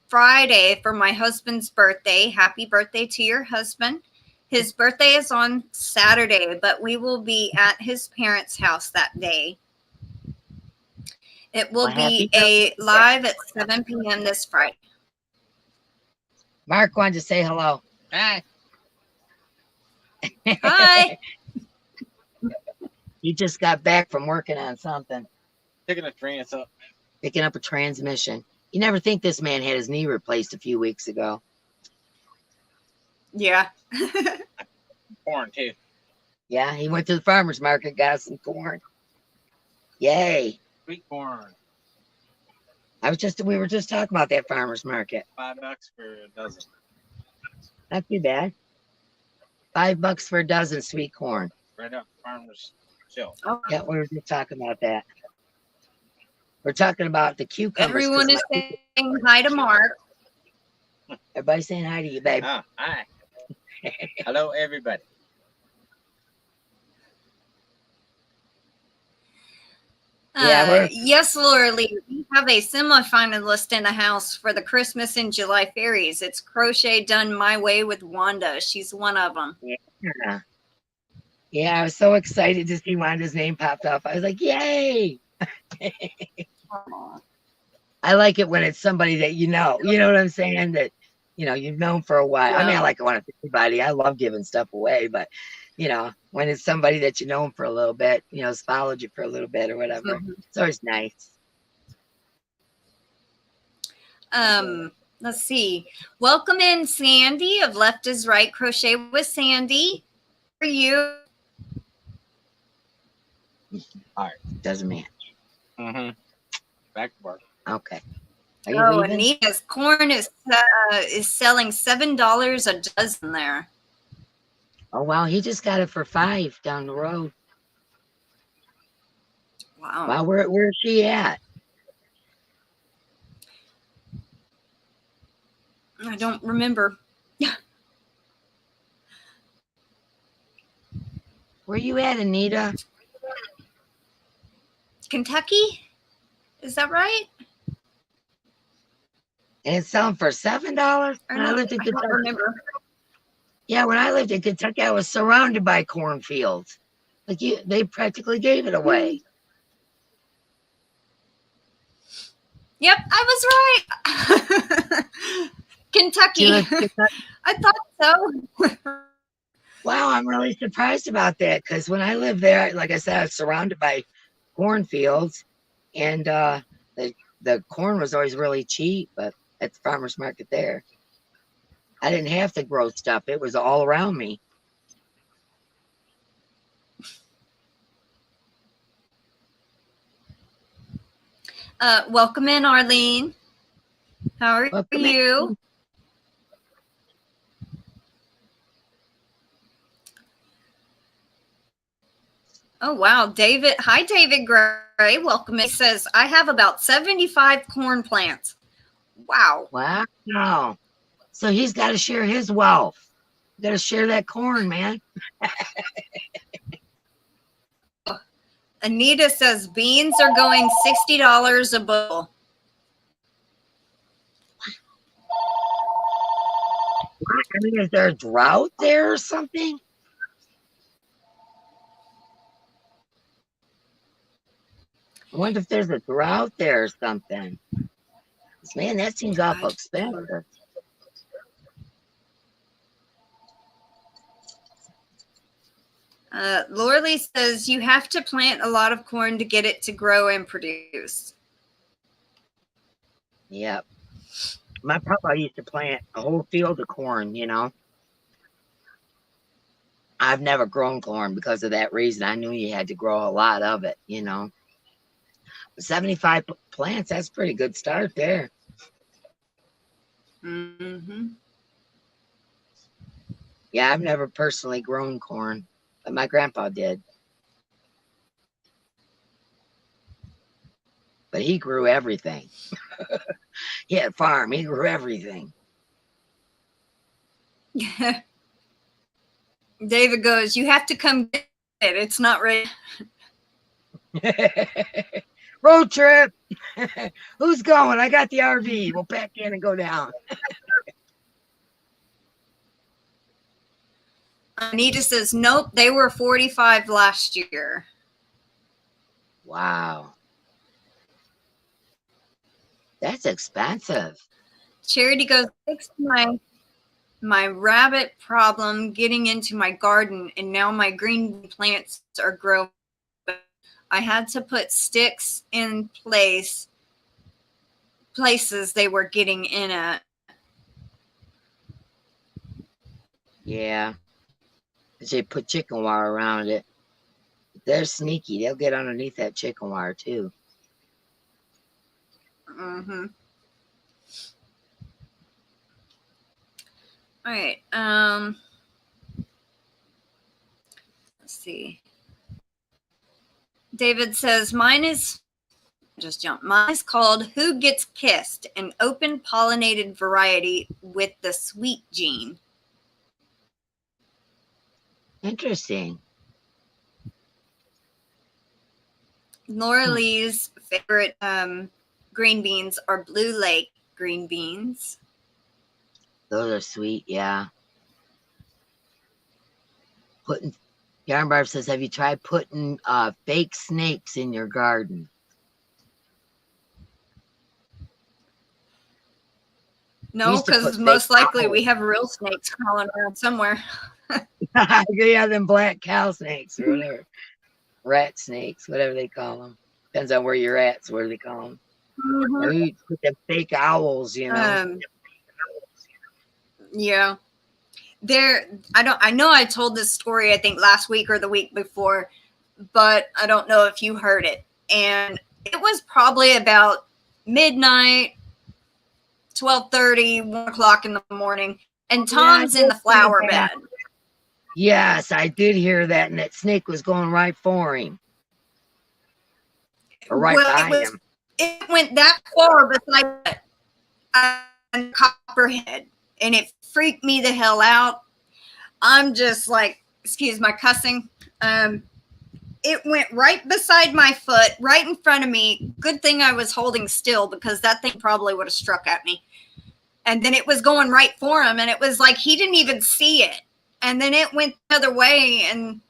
Friday for my husband's birthday. Happy birthday to your husband. His birthday is on Saturday, but we will be at his parents' house that day. It will be a live at 7 p.m. this Friday. Mark wanted to say hello. Hi. Hi. He just got back from working on something. Picking up a transmission. You never think this man had his knee replaced a few weeks ago. Yeah. Corn too. Yeah, he went to the farmer's market, got some corn. Yay. Sweet corn. We were just talking about that farmer's market. $5 for a dozen. Not too bad. $5 for a dozen sweet corn. Right up farmer's shelf. Oh. Yeah, we were just talking about that. We're talking about the cucumbers. Everyone is saying hi to Mark. Everybody's saying hi to you, babe. Oh, hi. Hello, everybody. Yes, Laura Lee, we have a semi-finalist in the house for the Christmas in July fairies. It's Crochet Done My Way with Wanda. She's one of them. Yeah, I was so excited to see Wanda's name popped up. I was like, yay! I like it when it's somebody that you know what I'm saying? That, you've known for a while. Yeah. I mean, I like it when it's everybody. I love giving stuff away, but, when it's somebody that you know for a little bit, has followed you for a little bit or whatever, it's always nice. Let's see. Welcome in, Sandy of Left is Right Crochet with Sandy. How are you? All right, doesn't match. Back to work. Okay. Are you Oh, leaving? Anita's corn is selling $7 a dozen there. Oh, wow. He just got it for $5 down the road. Wow. Wow. Where's she at? I don't remember. Where you at, Anita? Kentucky? Is that right? And it's selling for $7? Or When I no, lived in I don't Kentucky. remember. Yeah, when I lived in Kentucky, I was surrounded by cornfields. Like they practically gave it away. Yep, I was right. Kentucky. I thought so. Wow, I'm really surprised about that because when I lived there, like I said, I was surrounded by cornfields, and the corn was always really cheap, but at the farmer's market there, I didn't have to grow stuff. It was all around me. Welcome in, Arlene. How are Welcome you? in. Oh, wow. David. Hi, David Gray. Welcome in. He says, I have about 75 corn plants. Wow. Wow. So he's got to share his wealth. You got to share that corn, man. Anita says beans are going $60 a bushel. I mean, is there a drought there or something? I wonder if there's a drought there or something. Man, that seems awful expensive. Laura Lee says you have to plant a lot of corn to get it to grow and produce. Yep. My papa used to plant a whole field of corn, you know. I've never grown corn because of that reason. I knew you had to grow a lot of it, you know. 75 plants, that's a pretty good start there. Mm-hmm. Yeah, I've never personally grown corn, but my grandpa did. But he grew everything. He had a farm. He grew everything. David goes, you have to come get it. It's not ready. Road trip. Who's going? I got the RV. We'll pack in and go down. Anita says, nope, they were 45 last year. Wow. That's expensive. Charity goes, fixed my rabbit problem getting into my garden, and now my green plants are growing. I had to put sticks in places they were getting in at. Yeah. They put chicken wire around it. They're sneaky. They'll get underneath that chicken wire too. Mm-hmm. All right. Let's see. David says, mine is called Who Gets Kissed, an open pollinated variety with the sweet gene. Interesting. Laura Lee's favorite green beans are Blue Lake green beans. Those are sweet, yeah. Yarnbarf says, have you tried putting fake snakes in your garden? No, because most likely we have real snakes crawling around somewhere. Yeah, them black cow snakes or whatever. Rat snakes, whatever they call them. Depends on where you're at, so what do they call them? Mm-hmm. Or you put them fake owls, you know. Yeah. I know I told this story, I think last week or the week before, but I don't know if you heard it. And it was probably about midnight 12:30, 1 o'clock in the morning. And Tom's in the flower bed. Yes, I did hear that. And that snake was going right for him. Or right by him. It went that far beside a copperhead. And it freaked me the hell out. I'm just like, excuse my cussing. It went right beside my foot, right in front of me. Good thing I was holding still because that thing probably would have struck at me. And then it was going right for him. And it was like he didn't even see it. And then it went the other way. And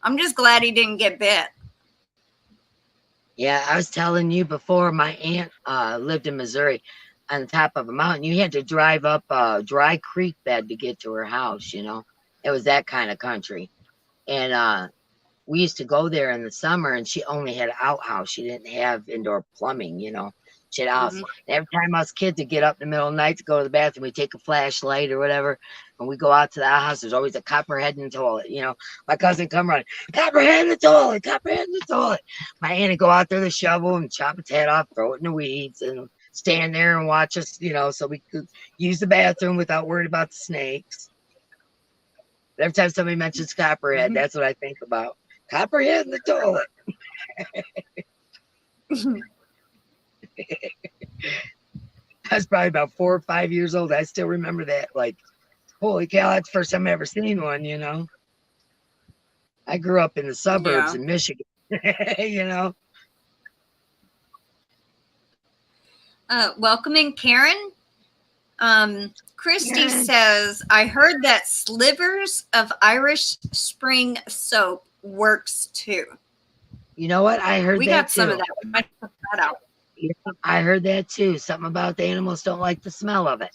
I'm just glad he didn't get bit. Yeah, I was telling you before, my aunt lived in Missouri on the top of a mountain. You had to drive up a dry creek bed to get to her house, you know. It was that kind of country. And we used to go there in the summer, and she only had an outhouse. She didn't have indoor plumbing, you know. She had a house. Every time us kids would get up in the middle of the night to go to the bathroom, we take a flashlight or whatever, and we go out to the outhouse. There's always a copperhead in the toilet, you know. My cousin come running, copperhead in the toilet, copperhead in the toilet. My aunt would go out there with a shovel and chop its head off, throw it in the weeds, and stand there and watch us, you know, so we could use the bathroom without worrying about the snakes. Every time somebody mentions copperhead, that's what I think about. Copperhead in the toilet. I was probably about 4 or 5 years old. I still remember that. Like, holy cow, that's the first time I ever seen one, you know. I grew up in the suburbs in Michigan, you know. Welcoming Karen. Christy says, I heard that slivers of Irish Spring soap works too. You know what? I heard we that got some of that. We might put that out. Yeah, I heard that too. Something about the animals don't like the smell of it.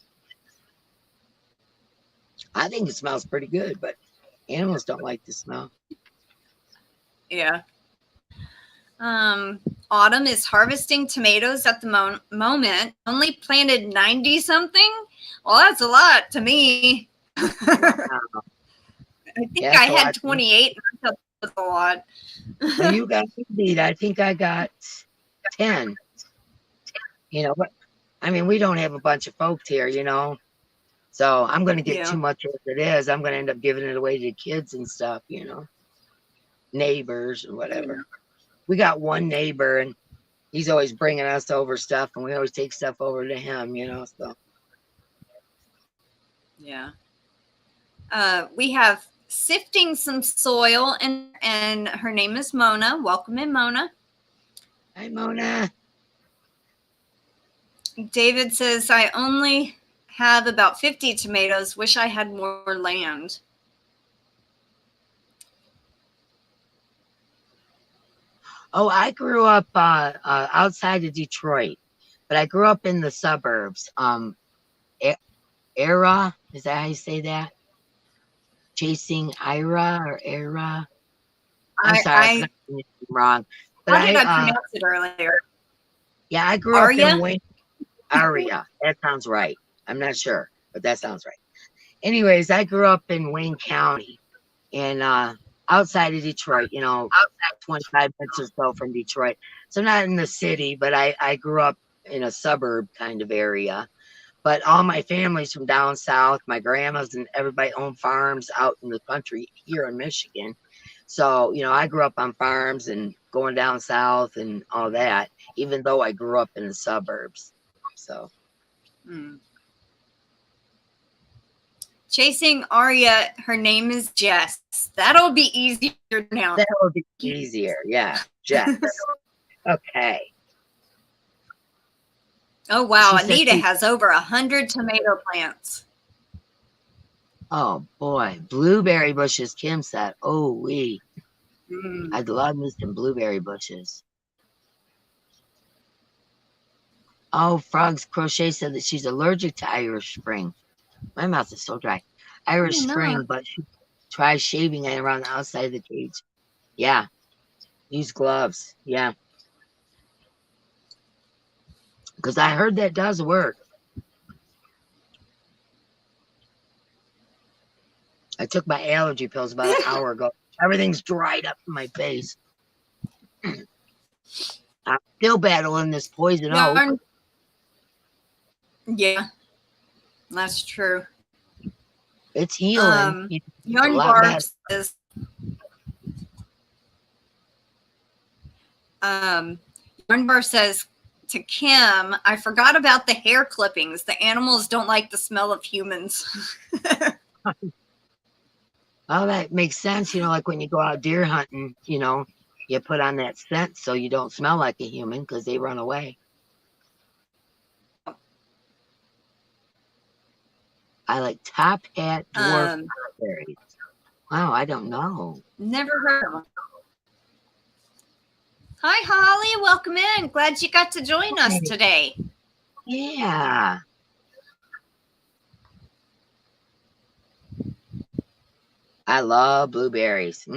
I think it smells pretty good, but animals don't like the smell. Yeah. Autumn is harvesting tomatoes at the moment. Only planted 90 something. Well, that's a lot to me. I think I had 28. That's a lot. Well, you got indeed. I think I got 10. You know, but I mean, we don't have a bunch of folks here, you know. So I'm going to get too much as it is. I'm going to end up giving it away to kids and stuff, you know, neighbors and whatever. We got one neighbor, and he's always bringing us over stuff, and we always take stuff over to him, you know. So yeah, we have sifting some soil, and her name is Mona. Welcome in, Mona. Hi, Mona. David says, I only have about 50 tomatoes. Wish I had more land. Oh, I grew up outside of Detroit, but I grew up in the suburbs. Era, is that how you say that? Chasing Ira or Era? I'm sorry, I'm wrong. But how did I pronounce it earlier? Yeah, I grew up in Wayne. Aria. That sounds right. I'm not sure, but that sounds right. Anyways, I grew up in Wayne County and outside of Detroit, you know, 25 minutes or so from Detroit. So not in the city, but I grew up in a suburb kind of area. But all my family's from down south. My grandmas and everybody owned farms out in the country here in Michigan. So, you know, I grew up on farms and going down south and all that, even though I grew up in the suburbs. So, Chasing Aria, her name is Jess. That'll be easier now. That will be easier, yeah. Jess. Okay. Oh wow, Anita has over 100 tomato plants. Oh boy, blueberry bushes. Kim said, "Oh wee, I'd love me some blueberry bushes." Oh, Frogs Crochet said that she's allergic to Irish Spring. My mouth is so dry. Irish Spring, but she tries shaving it around the outside of the cage. Yeah. Use gloves. Yeah. Because I heard that does work. I took my allergy pills about an hour ago. Everything's dried up in my face. I'm still battling this poison oak. Yeah, that's true. It's healing. Yarnbarf says, Yarnbarf says to Kim, I forgot about the hair clippings. The animals don't like the smell of humans. Oh, that makes sense. Like when you go out deer hunting, you put on that scent so you don't smell like a human because they run away. I like top hat dwarf berries. Wow, I don't know. Never heard of them. Hi, Holly. Welcome in. Glad you got to join us today. Yeah. I love blueberries.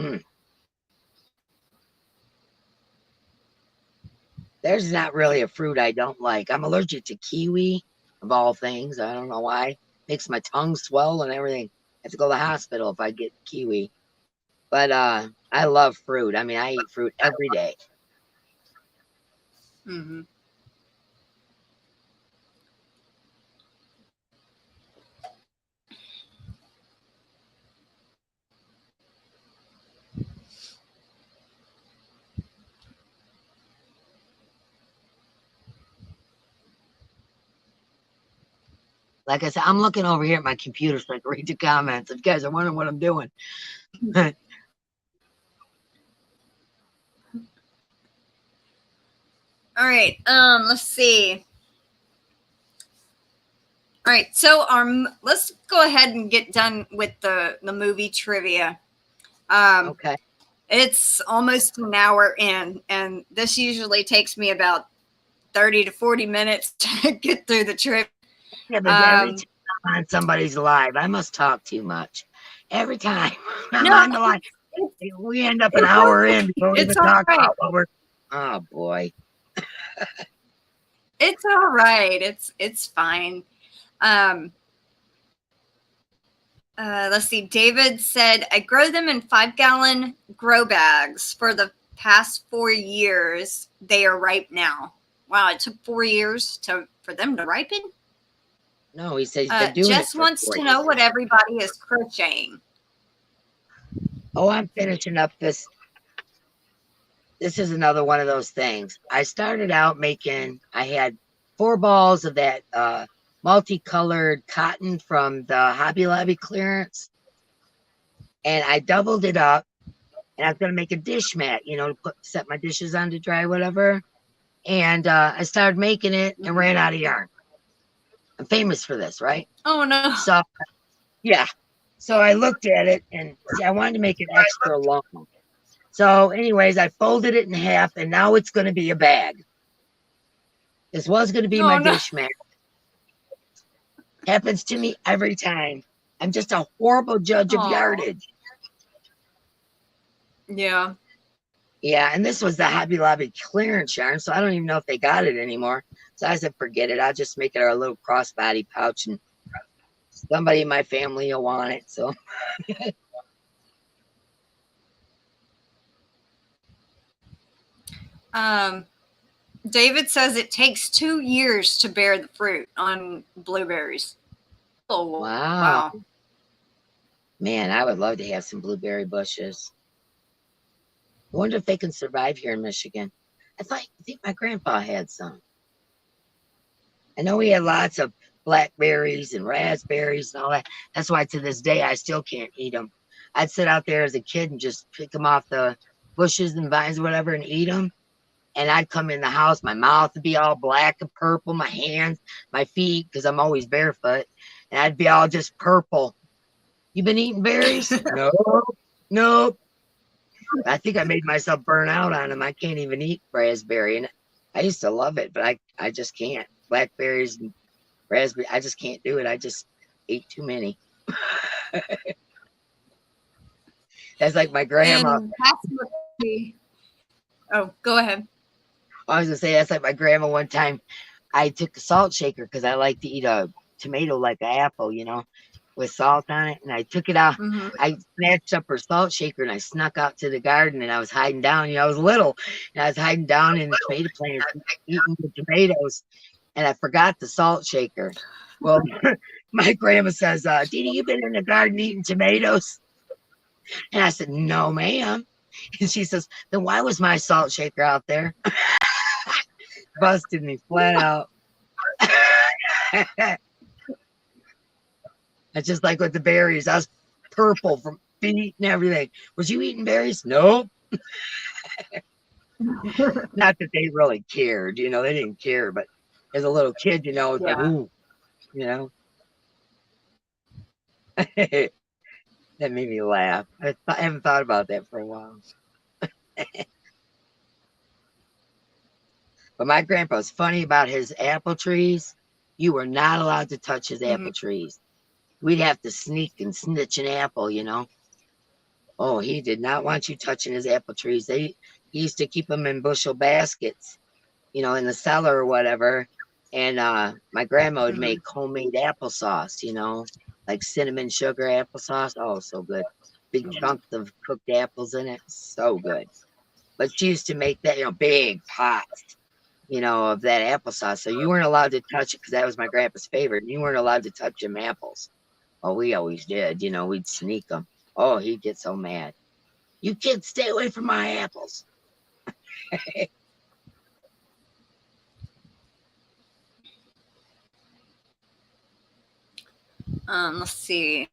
There's not really a fruit I don't like. I'm allergic to kiwi, of all things. I don't know why. Makes my tongue swell and everything. I have to go to the hospital if I get kiwi. But I love fruit. I mean, I eat fruit every day. Mm-hmm. Like I said, I'm looking over here at my computer so I can read the comments. If you guys are wondering what I'm doing. All right. Let's see. All right. So let's go ahead and get done with the movie trivia. Okay. It's almost an hour in, and this usually takes me about 30 to 40 minutes to get through the trivia. Yeah, but every time I'm on somebody's live, I must talk too much. Every time I'm on the live, we end up an hour in before we even talk about what we're. Oh boy. It's all right. It's fine. Let's see. David said, I grow them in 5-gallon grow bags for the past 4 years. They are ripe now. Wow, it took 4 years for them to ripen? No, he says he's been doing Jess wants to know what everybody is crocheting. Oh, I'm finishing up this. This is another one of those things. I started out I had 4 balls of that multicolored cotton from the Hobby Lobby clearance. And I doubled it up. And I was going to make a dish mat, to set my dishes on to dry, whatever. And I started making it and ran out of yarn. I'm famous for this, right? Oh, no. So, yeah. So I looked at it and I wanted to make it extra long. So anyways, I folded it in half and now it's going to be a bag. This was going to be my dish mat. Happens to me every time. I'm just a horrible judge of yardage. Yeah. Yeah, and this was the Hobby Lobby clearance yarn, so I don't even know if they got it anymore. So I said, forget it. I'll just make it our little crossbody pouch, and somebody in my family will want it. So, David says it takes 2 years to bear the fruit on blueberries. Oh, wow. Man, I would love to have some blueberry bushes. I wonder if they can survive here in Michigan. I think my grandpa had some. I know he had lots of blackberries and raspberries and all that. That's why to this day I still can't eat them. I'd sit out there as a kid and just pick them off the bushes and vines or whatever and eat them. And I'd come in the house, my mouth would be all black and purple, my hands, my feet, because I'm always barefoot, and I'd be all just purple. You been eating berries? Nope. I think I made myself burn out on them. I can't even eat raspberry. And I used to love it, but I just can't. Blackberries and raspberry, I just can't do it. I just ate too many. That's like my grandma. Oh, go ahead. I was going to say, that's like my grandma one time. I took a salt shaker because I like to eat a tomato like an apple, with salt on it. And I took it out. Mm-hmm. I snatched up her salt shaker and I snuck out to the garden and I was hiding down. I was little and I was hiding down in the tomato plants eating the tomatoes. and I forgot the salt shaker. Well, my grandma says, Dee, you been in the garden eating tomatoes? And I said, no, ma'am. And she says, then why was my salt shaker out there? Busted me flat out. It's just like with the berries. I was purple from feet and everything. Was you eating berries? Nope. Not that they really cared, you know, they didn't care, but as a little kid, you know, it's like, ooh, you know. That made me laugh. I haven't thought about that for a while. But my grandpa was funny about his apple trees. You were not allowed to touch his apple trees. We'd have to sneak and snitch an apple, you know. Oh, he did not want you touching his apple trees. He used to keep them in bushel baskets, you know, in the cellar or whatever. And my grandma would make homemade applesauce, you know, like cinnamon sugar applesauce. Oh, so good. Big chunks of cooked apples in it. So good. But she used to make that, you know, big pots, you know, of that applesauce. So you weren't allowed to touch it because that was my grandpa's favorite. You weren't allowed to touch them apples. Oh, we always did. You know, we'd sneak them. Oh, he'd get so mad. You kids stay away from my apples. Let's see.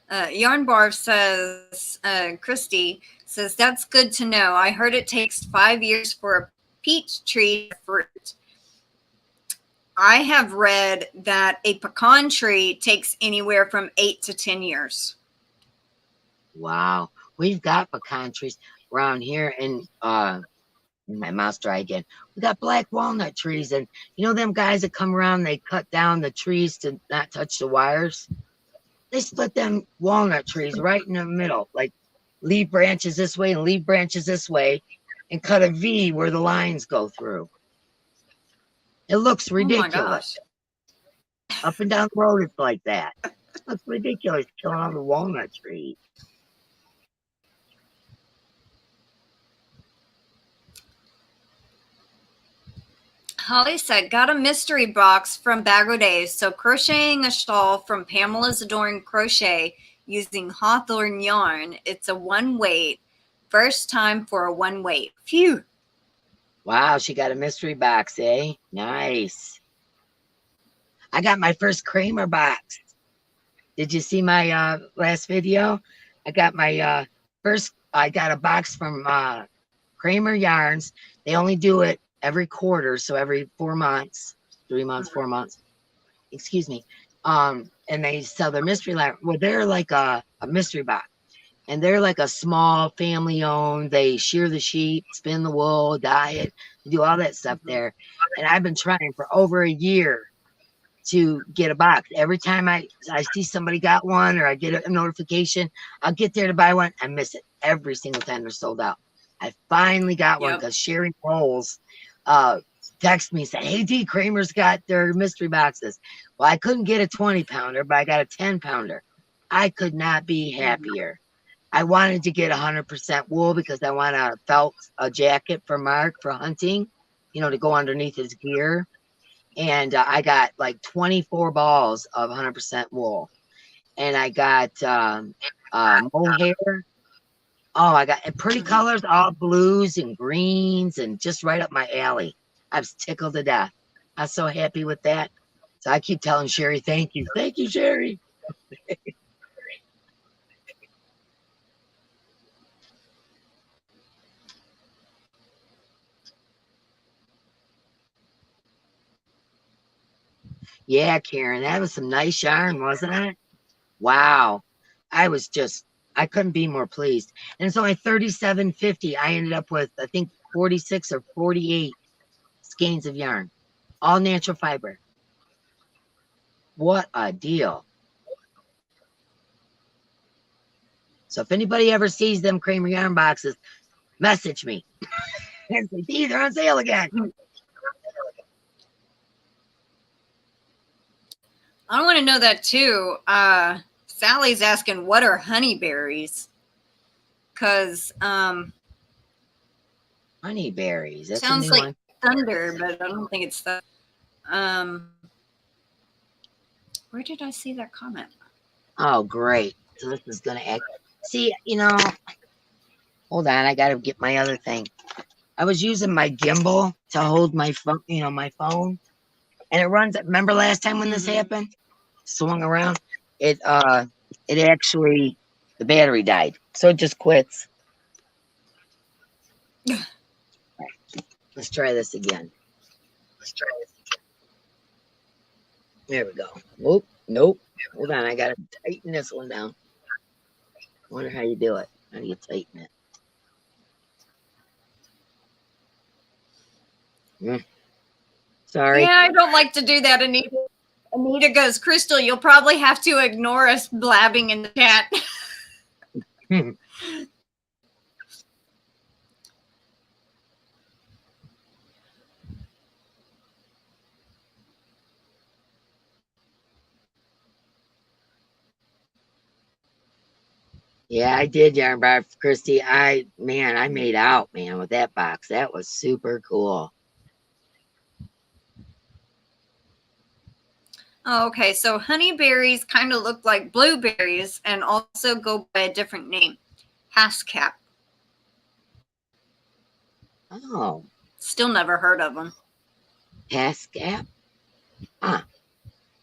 Yarnbarf says, Christy says, that's good to know. I heard it takes 5 years for a peach tree to fruit. I have read that a pecan tree takes anywhere from 8 to 10 years. Wow. We've got pecan trees around here, and my mouse dry again. We got black walnut trees, and you know them guys that come around, they cut down the trees to not touch the wires. They split them walnut trees right in the middle, like leaf branches this way and leaf branches this way, and cut a V where the lines go through. It looks ridiculous. Oh, up and down the road, it's like that. It looks ridiculous killing all the walnut trees. Holly said, got a mystery box from Bago Days. So crocheting a shawl from Pamela's Adoring Crochet using hawthorn yarn. It's a one weight. First time for a one weight. Phew. Wow, she got a mystery box, eh? Nice. I got my first Kramer box. Did you see my last video? I got my I got a box from Kramer Yarns. They only do it every quarter, so every 4 months, 3 months, 4 months. Excuse me. And they sell their mystery line. Well, they're like a mystery box. And they're like a small family owned. They shear the sheep, spin the wool, dye it, do all that stuff there. And I've been trying for over a year to get a box. Every time I see somebody got one or I get a notification, I'll get there to buy one. I miss it every single time they're sold out. I finally got one because Sherry Bowles texted me saying, hey, D, Kramer's got their mystery boxes. Well, I couldn't get a 20-pounder, but I got a 10-pounder. I could not be happier. I wanted to get 100% wool because I want a felt jacket for Mark for hunting, you know, to go underneath his gear. And I got like 24 balls of 100% wool. And I got mohair. Oh, I got pretty colors, all blues and greens, and just right up my alley. I was tickled to death. I was so happy with that. So I keep telling Sherry, thank you. Thank you, Sherry. Yeah, Karen, that was some nice yarn, wasn't it? Wow. I couldn't be more pleased. And it's only $37.50. I ended up with, I think, 46 or 48 skeins of yarn, all natural fiber. What a deal. So if anybody ever sees them Kramer yarn boxes, message me. And say, "Dee, they're on sale again." I want to know that too. Sally's asking, what are honeyberries? Because I Honeyberries. That's Sounds a new like one. thunder, but I don't think it's the. Where did I see that comment? Oh, great. So this is going to act. See, you know, hold on. I got to get my other thing. I was using my gimbal to hold my phone, my phone. And it runs. Remember last time when this happened? Swung around. It actually, the battery died. So it just quits. Let's try this again. There we go. Nope. Nope. Hold on. I got to tighten this one down. Wonder how you do it. How do you tighten it? Sorry. Yeah, I don't like to do that, Anita. Anita goes, Crystal, you'll probably have to ignore us blabbing in the chat. Yeah, I did Yarnbarf, Christy. I made out, man, with that box. That was super cool. Okay, so honeyberries kind of look like blueberries and also go by a different name, Haskap. Oh. Still never heard of them. Haskap? Huh.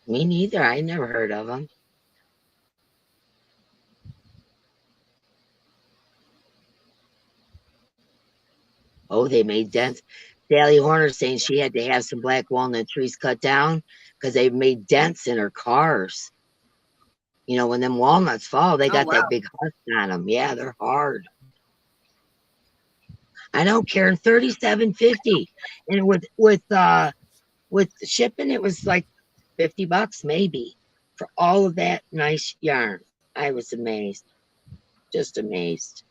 Me neither. I never heard of them. Oh, they made dents. Sally Horner saying she had to have some black walnut trees cut down because they made dents in her cars. When them walnuts fall, they got that big husk on them. Yeah, they're hard. I know, Karen, $37.50, and with shipping, it was like $50 maybe for all of that nice yarn. I was amazed, just amazed.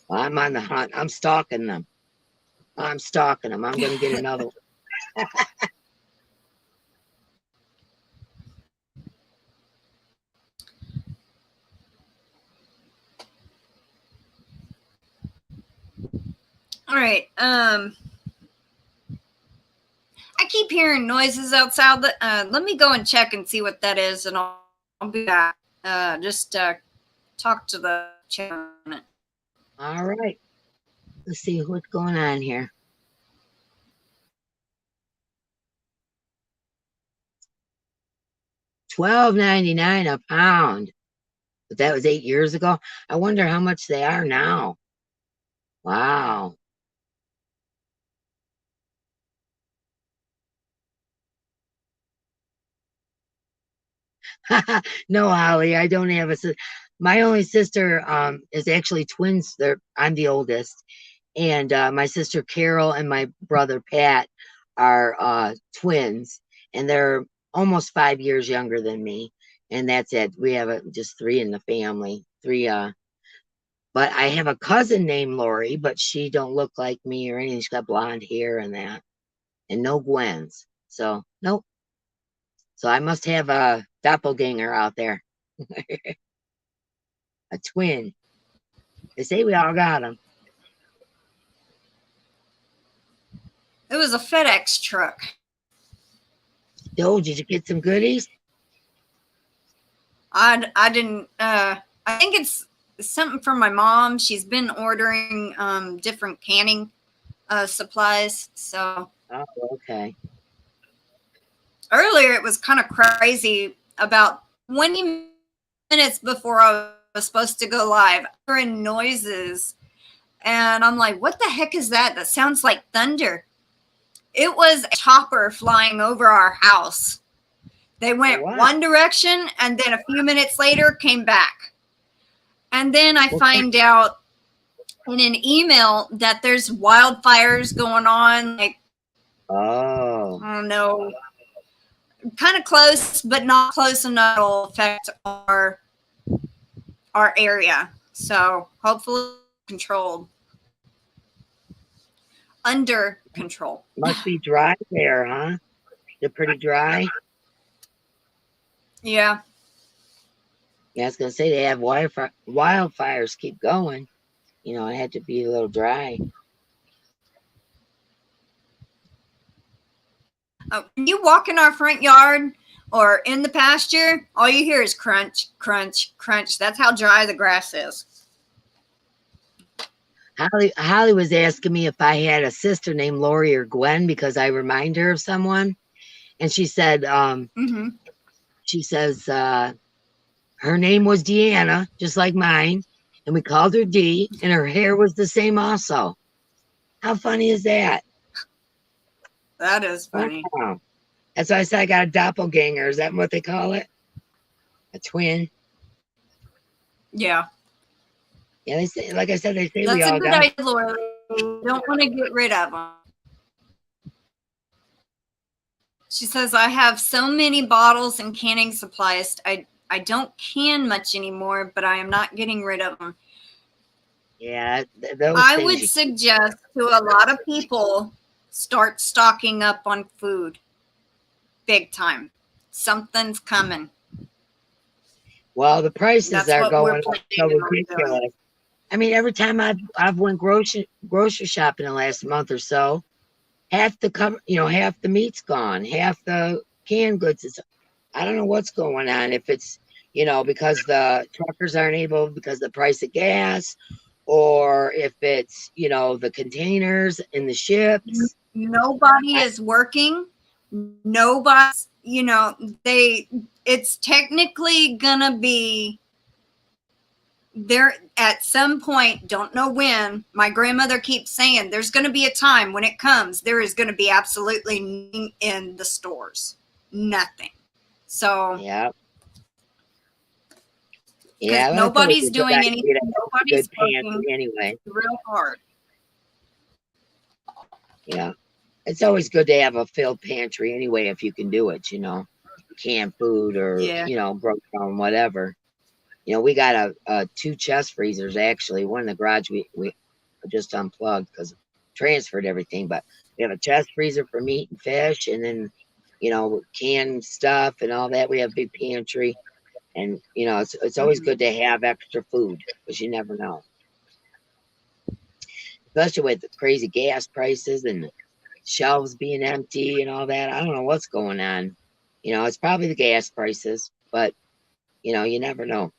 Well, I'm on the hunt. I'm stalking them. I'm going to get another one. All right. I keep hearing noises outside. Let me go and check and see what that is, and I'll be back. Just talk to the chairman. All right. Let's see what's going on here. $12.99 a pound. But that was 8 years ago. I wonder how much they are now. Wow. No, Holly, I don't have a sister. My only sister is actually twins. I'm the oldest. And my sister Carol and my brother Pat are twins. And they're almost 5 years younger than me. And that's it. We have just three in the family. Three. But I have a cousin named Lori, but she don't look like me or anything. She's got blonde hair and that. And no Gwens. So, nope. So I must have a doppelganger out there. A twin. They say we all got them. It was a FedEx truck. Oh, did you get some goodies? I didn't. I think it's something from my mom. She's been ordering different canning supplies. So. Oh, okay. Earlier, it was kind of crazy. About 20 minutes before I was supposed to go live, hearing noises, and I'm like, "What the heck is that? That sounds like thunder." It was a chopper flying over our house. They went one direction, and then a few minutes later came back. And then I find out in an email that there's wildfires going on. Like, oh, I don't know, kind of close, but not close enough to affect our area. So hopefully controlled. Under control. Must be dry there, huh? They're pretty dry. Yeah. Yeah, I was gonna say they have wildfires keep going. It had to be a little dry. When you walk in our front yard or in the pasture, all you hear is crunch, crunch, crunch. That's how dry the grass is. Holly was asking me if I had a sister named Lori or Gwen because I remind her of someone. And she said, she says, her name was Deanna, just like mine. And we called her Dee, and her hair was the same also. How funny is that? That is funny. Wow. That's why I said I got a doppelganger. Is that what they call it? A twin? Yeah. Yeah, they say, like I said, they say That's we all a good got. idea, Laura. You don't want to get rid of them. She says, I have so many bottles and canning supplies. I don't can much anymore, but I am not getting rid of them. Yeah, those I things would suggest to a lot of people start stocking up on food big time. Something's coming. Well, the prices That's are what going we're up so planning on ridiculous. doing. I mean, every time I've went grocery shopping the last month or so, half the meat's gone, half the canned goods is. I don't know what's going on. If it's because the truckers aren't able because of the price of gas, or if it's the containers and the ships. Nobody is working. Nobody's, it's technically gonna be there at some point, don't know when. My grandmother keeps saying there's going to be a time when it comes, there is going to be absolutely nothing in the stores. Nothing. So Yeah. Nobody's doing anything. Nobody's working anyway. real hard. Yeah. It's always good to have a filled pantry anyway, if you can do it, canned food or, broke down, whatever. We got a 2 chest freezers, actually. One in the garage we just unplugged because transferred everything. But we have a chest freezer for meat and fish, and then, canned stuff and all that. We have a big pantry. And, it's always good to have extra food because you never know. Especially with the crazy gas prices and shelves being empty and all that. I don't know what's going on. It's probably the gas prices, but, you never know.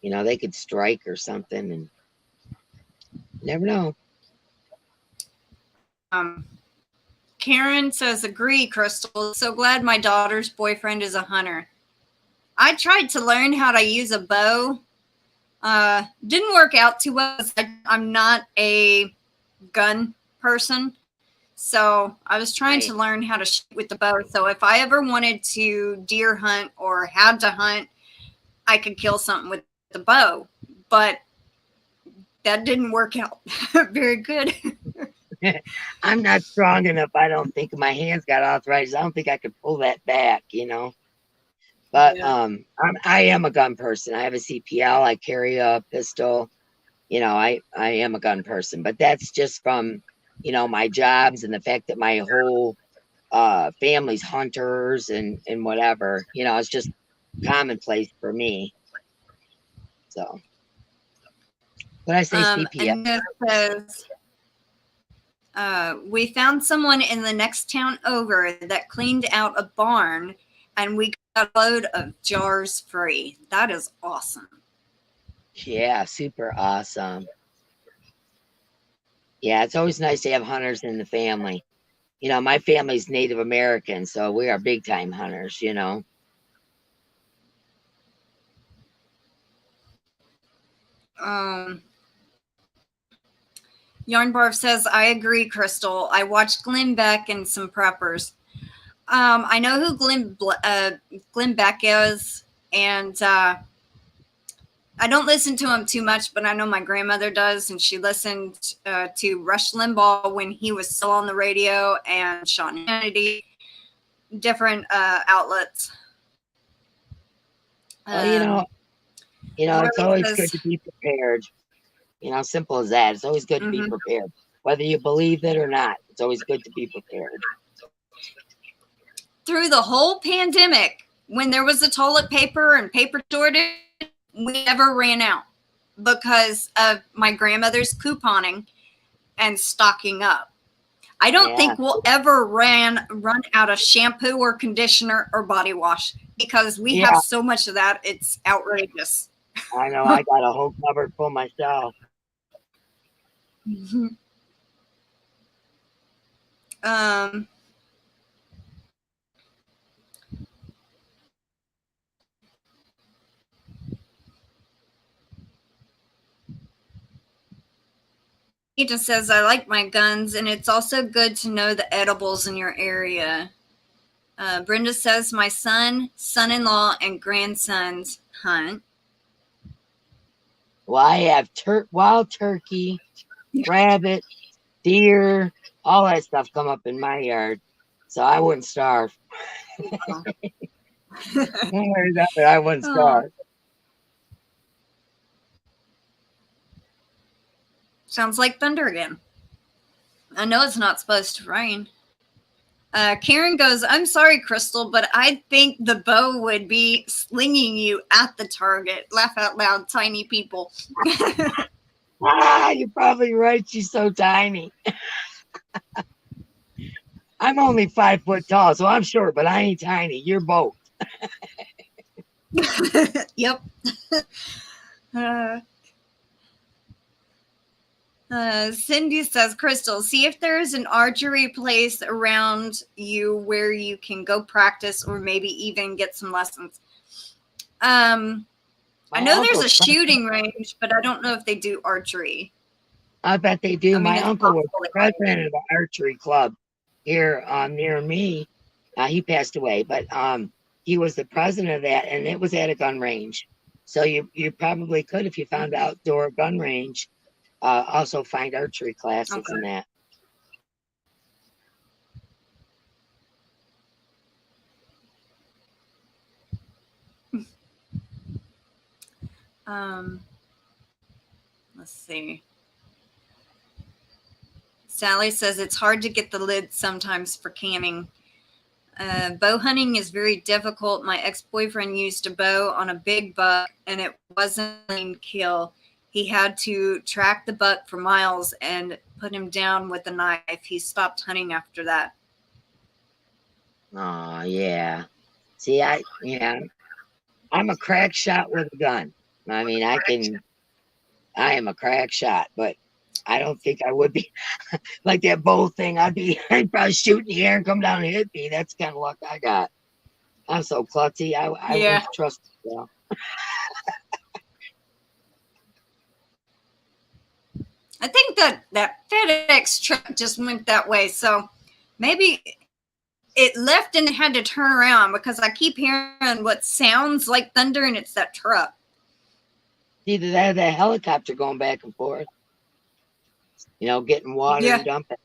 They could strike or something, and you never know. Karen says, agree, Crystal. So glad my daughter's boyfriend is a hunter. I tried to learn how to use a bow. Didn't work out too well. I'm not a gun person. So I was trying to learn how to shoot with the bow. So if I ever wanted to deer hunt or had to hunt, I could kill something with the bow. But that didn't work out very good. I'm not strong enough. I don't think my hands got arthritis. I don't think I could pull that back, But I am a gun person. I have a CPL. I carry a pistol. I am a gun person. But that's just from, my jobs and the fact that my whole family's hunters and whatever. It's just commonplace for me. So, when I say CPL. And this says, we found someone in the next town over that cleaned out a barn, and we got a load of jars free. That is awesome. Yeah, super awesome. Yeah, it's always nice to have hunters in the family. My family's Native American, so we are big time hunters, Yarnbarf says, I agree, Crystal. I watched Glenn Beck and some preppers. I know who Glenn Beck is, and I don't listen to him too much, but I know my grandmother does, and she listened to Rush Limbaugh when he was still on the radio, and Sean Hannity, different outlets. Well, it's always good to be prepared. Simple as that. It's always good to be prepared. Whether you believe it or not, it's always good to be prepared. Through the whole pandemic, when there was a toilet paper and paper shortage, we never ran out because of my grandmother's couponing and stocking up. I don't think we'll ever run out of shampoo or conditioner or body wash because we have so much of that. It's outrageous. I know. I got a whole cupboard full myself. He just says, I like my guns, and it's also good to know the edibles in your area. Brenda says, my son, son-in-law, and grandsons hunt. Well, I have wild turkey, rabbit, deer, all that stuff come up in my yard. So I wouldn't starve. Don't worry about it. I wouldn't starve. Sounds like thunder again. I know it's not supposed to rain. Karen goes, I'm sorry, Crystal, but I think the bow would be slinging you at the target. Laugh out loud, tiny people. You're probably right. She's so tiny. I'm only 5 foot tall, so I'm short, but I ain't tiny. You're both. Yep. Cindy says, Crystal, see if there's an archery place around you where you can go practice or maybe even get some lessons. I know there's a shooting range, but I don't know if they do archery. I bet they do. My uncle was the president of the archery club here near me. He passed away, but he was the president of that, and it was at a gun range. So you probably could, if you found an outdoor gun range, also find archery classes in that. Let's see. Sally says it's hard to get the lid sometimes for canning. Bow hunting is very difficult. My ex-boyfriend used a bow on a big buck, and it wasn't a kill. He had to track the buck for miles and put him down with a knife. He stopped hunting after that. Oh, yeah. See, I'm a crack shot with a gun. I mean, I am a crack shot, but I don't think I would be like that bow thing. I'd probably shoot in the air and come down and hit me. That's the kind of luck I got. I'm so klutzy. I wouldn't trust myself. I think that FedEx truck just went that way. So maybe it left and had to turn around because I keep hearing what sounds like thunder, and it's that truck. Either that or that helicopter going back and forth. Getting water and dumping.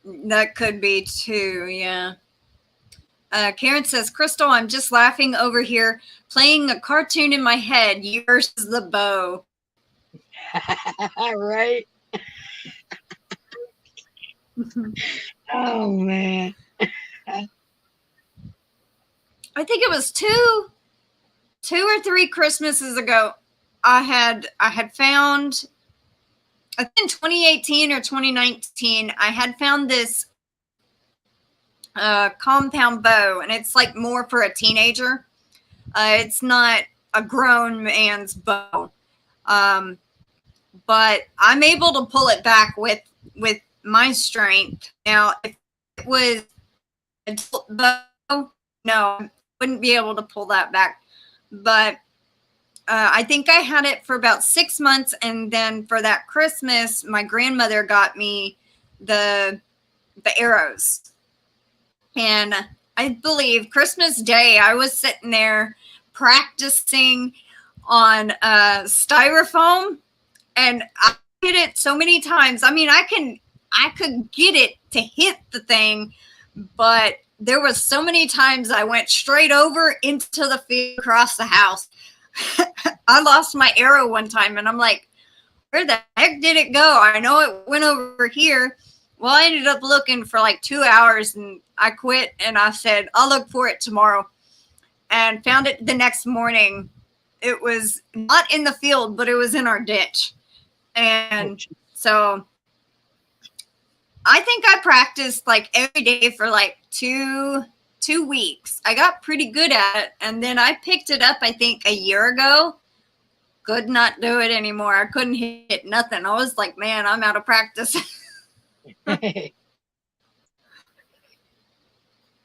That could be too, yeah. Karen says, Crystal, I'm just laughing over here, playing a cartoon in my head. You versus the bow. Right? Oh, man. I think it was two or three Christmases ago. I had found, I think in 2018 or 2019, I had found this compound bow, and it's like more for a teenager. It's not a grown man's bow, but I'm able to pull it back with my strength. Now, if it was a bow, no, I wouldn't be able to pull that back. But I think I had it for about 6 months, and then for that Christmas, my grandmother got me the arrows. And I believe Christmas Day, I was sitting there practicing on styrofoam, and I hit it so many times. I mean, I could get it to hit the thing, but there was so many times I went straight over into the field across the house. I lost my arrow one time, and I'm like, where the heck did it go? I know it went over here. Well, I ended up looking for like 2 hours, and I quit, and I said, I'll look for it tomorrow, and found it the next morning. It was not in the field, but it was in our ditch. And So I think I practiced like every day for like two weeks. I got pretty good at it. And then I picked it up, I think, a year ago. Could not do it anymore. I couldn't hit nothing. I was like, man, I'm out of practice. Well,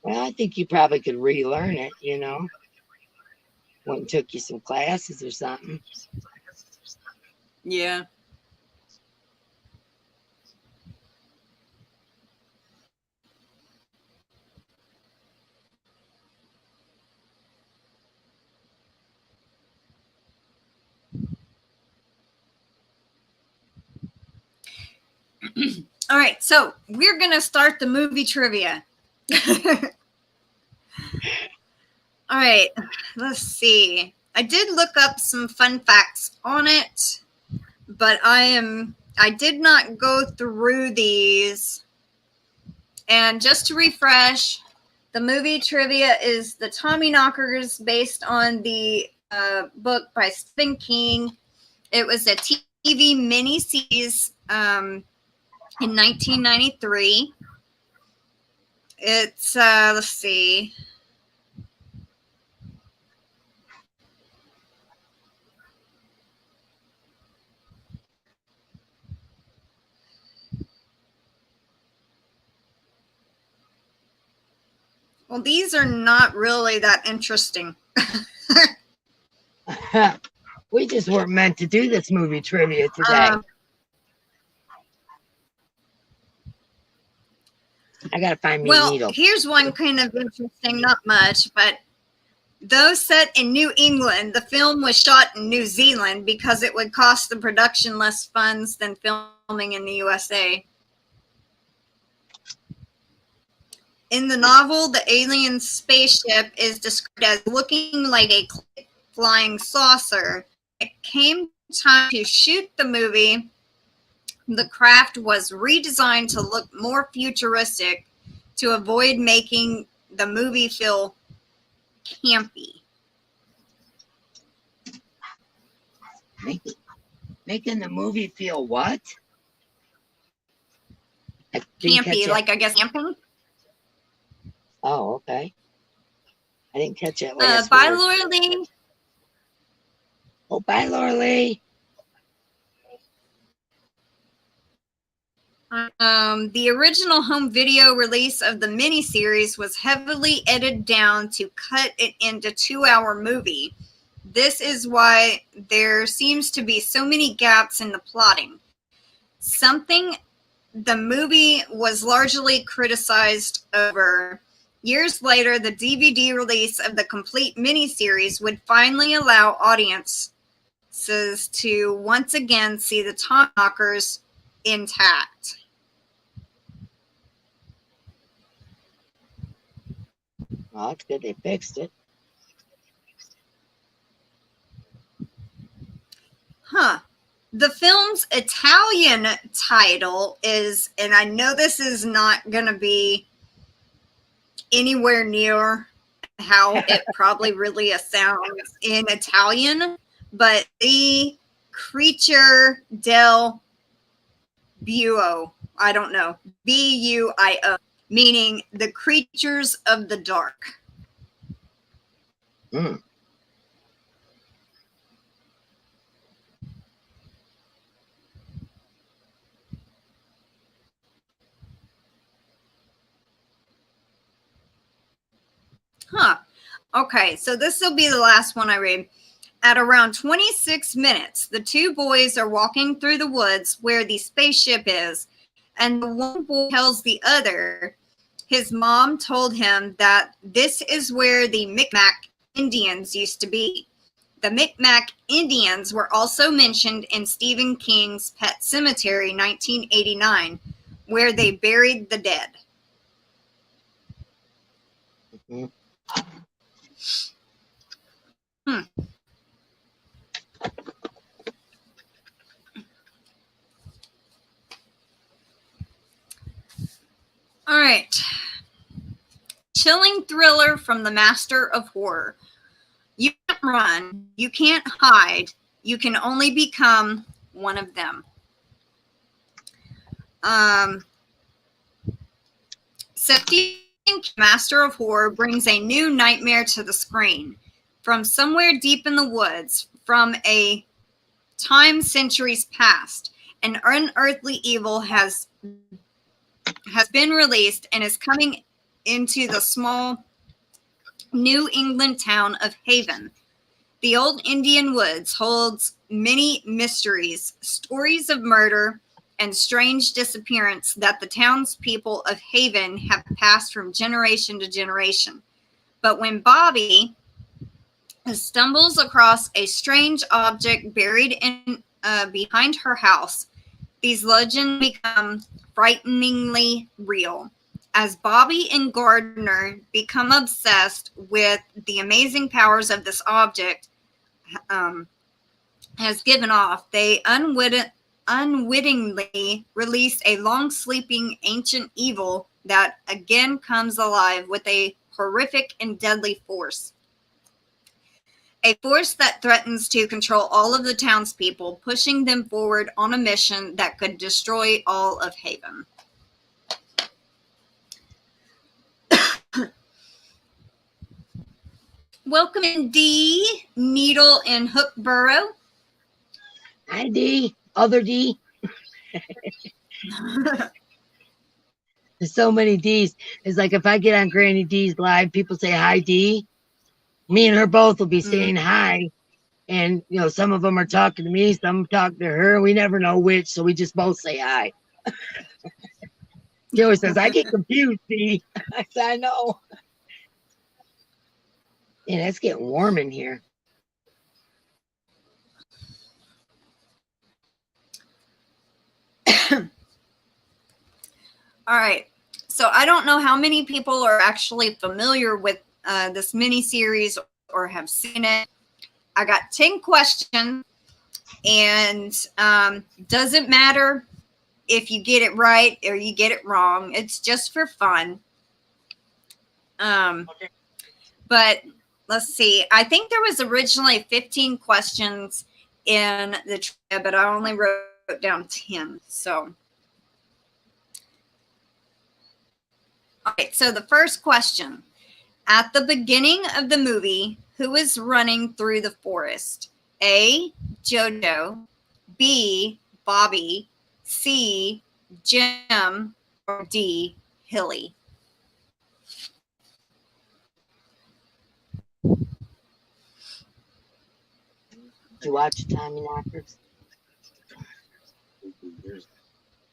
I think you probably could relearn it, you know. Went and took you some classes or something. Yeah. All right, so we're going to start the movie trivia. All right, let's see. I did look up some fun facts on it, but I did not go through these. And just to refresh, the movie trivia is The Tommyknockers, based on the book by Stephen King. It was a TV miniseries in 1993. It's, let's see. Well, these are not really that interesting. We just weren't meant to do this movie trivia today. I gotta find me a needle. Here's one kind of interesting, not much, but though set in New England, the film was shot in New Zealand because it would cost the production less funds than filming in the USA. In the novel, the alien spaceship is described as looking like a flying saucer. It came time to shoot the movie. The craft was redesigned to look more futuristic to avoid making the movie feel campy. Making the movie feel what? Campy, like I guess camping. Oh, okay. I didn't catch that last bye, word. Laura Lee. Oh, bye, Laura Lee. The original home video release of the miniseries was heavily edited down to cut it into 2-hour movie. This is why there seems to be so many gaps in the plotting. Something the movie was largely criticized over. Years later, the DVD release of the complete miniseries would finally allow audiences to once again see the Tommyknockers intact. Well, that's good. They fixed it. Huh. The film's Italian title is, and I know this is not going to be anywhere near how it probably really sounds in Italian, but The Creature del Buio, I don't know, Buio, meaning the creatures of the dark. Mm. Huh. Okay, so this will be the last one I read. At around 26 minutes, the two boys are walking through the woods where the spaceship is, and the one boy tells the other his mom told him that this is where the Micmac Indians used to be. The Micmac Indians were also mentioned in Stephen King's Pet Sematary 1989, where they buried the dead. Mm-hmm. All right. Chilling thriller from the master of horror. You can't run. You can't hide. You can only become one of them. So Master of Horror brings a new nightmare to the screen. From somewhere deep in the woods, from a time centuries past, an unearthly evil has been released and is coming into the small New England town of Haven. The old Indian woods holds many mysteries, stories of murder, and strange disappearance that the townspeople of Haven have passed from generation to generation. But when Bobby stumbles across a strange object buried in behind her house, these legends become frighteningly real. As Bobby and Gardner become obsessed with the amazing powers of this object has given off, they unwittingly release a long-sleeping ancient evil that again comes alive with a horrific and deadly force. A force that threatens to control all of the townspeople, pushing them forward on a mission that could destroy all of Haven. Welcome in, D, Needle and Hook Burrow. Hi, D. Other D. There's so many D's. It's like if I get on Granny D's live, people say hi, D. Me and her both will be saying hi. And, you know, some of them are talking to me, some talking to her. We never know which, so we just both say hi. She always says, I get confused, D. I said, I know. Yeah, it's getting warm in here. All right. So I don't know how many people are actually familiar with this mini-series or have seen it. I got 10 questions, and doesn't matter if you get it right or you get it wrong. It's just for fun. Okay. But let's see. I think there was originally 15 questions in the trivia, but I only wrote down 10. So, all right. So the first question: at the beginning of the movie, who is running through the forest? A, Jojo, B, Bobby, C, Jim, or D, Hilly? Did you watch Tommy Knockers?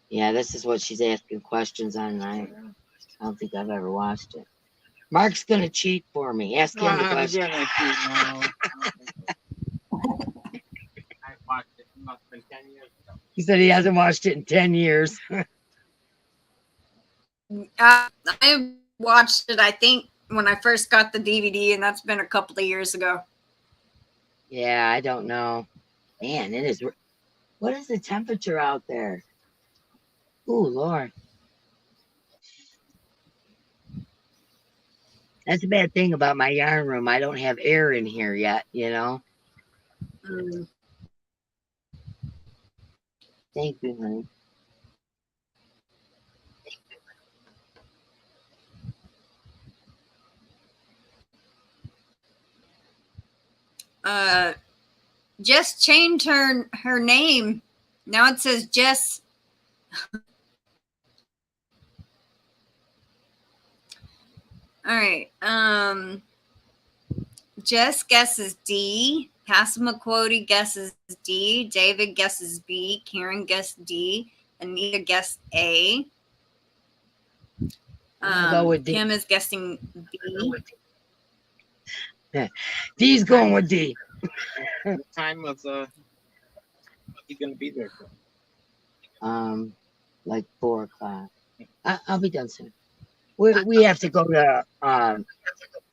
Yeah, this is what she's asking questions on. I don't think I've ever watched it. Mark's going to cheat for me. Ask him the question. I watched it not been 10 years ago. He said he hasn't watched it in 10 years. I watched it, I think, when I first got the DVD, and that's been a couple of years ago. Yeah, I don't know. Man, it is. What is the temperature out there? Ooh, Lord. That's a bad thing about my yarn room. I don't have air in here yet, you know? Thank you, honey. Jess changed her name. Now it says Jess. All right. Jess guesses D. Passamaquoddy guesses D. David guesses B. Karen guessed D. Anita guessed A. Go with D. Kim is guessing B. D's going with D. What time was he gonna be there for? Like 4 o'clock. I'll be done soon. We have to go to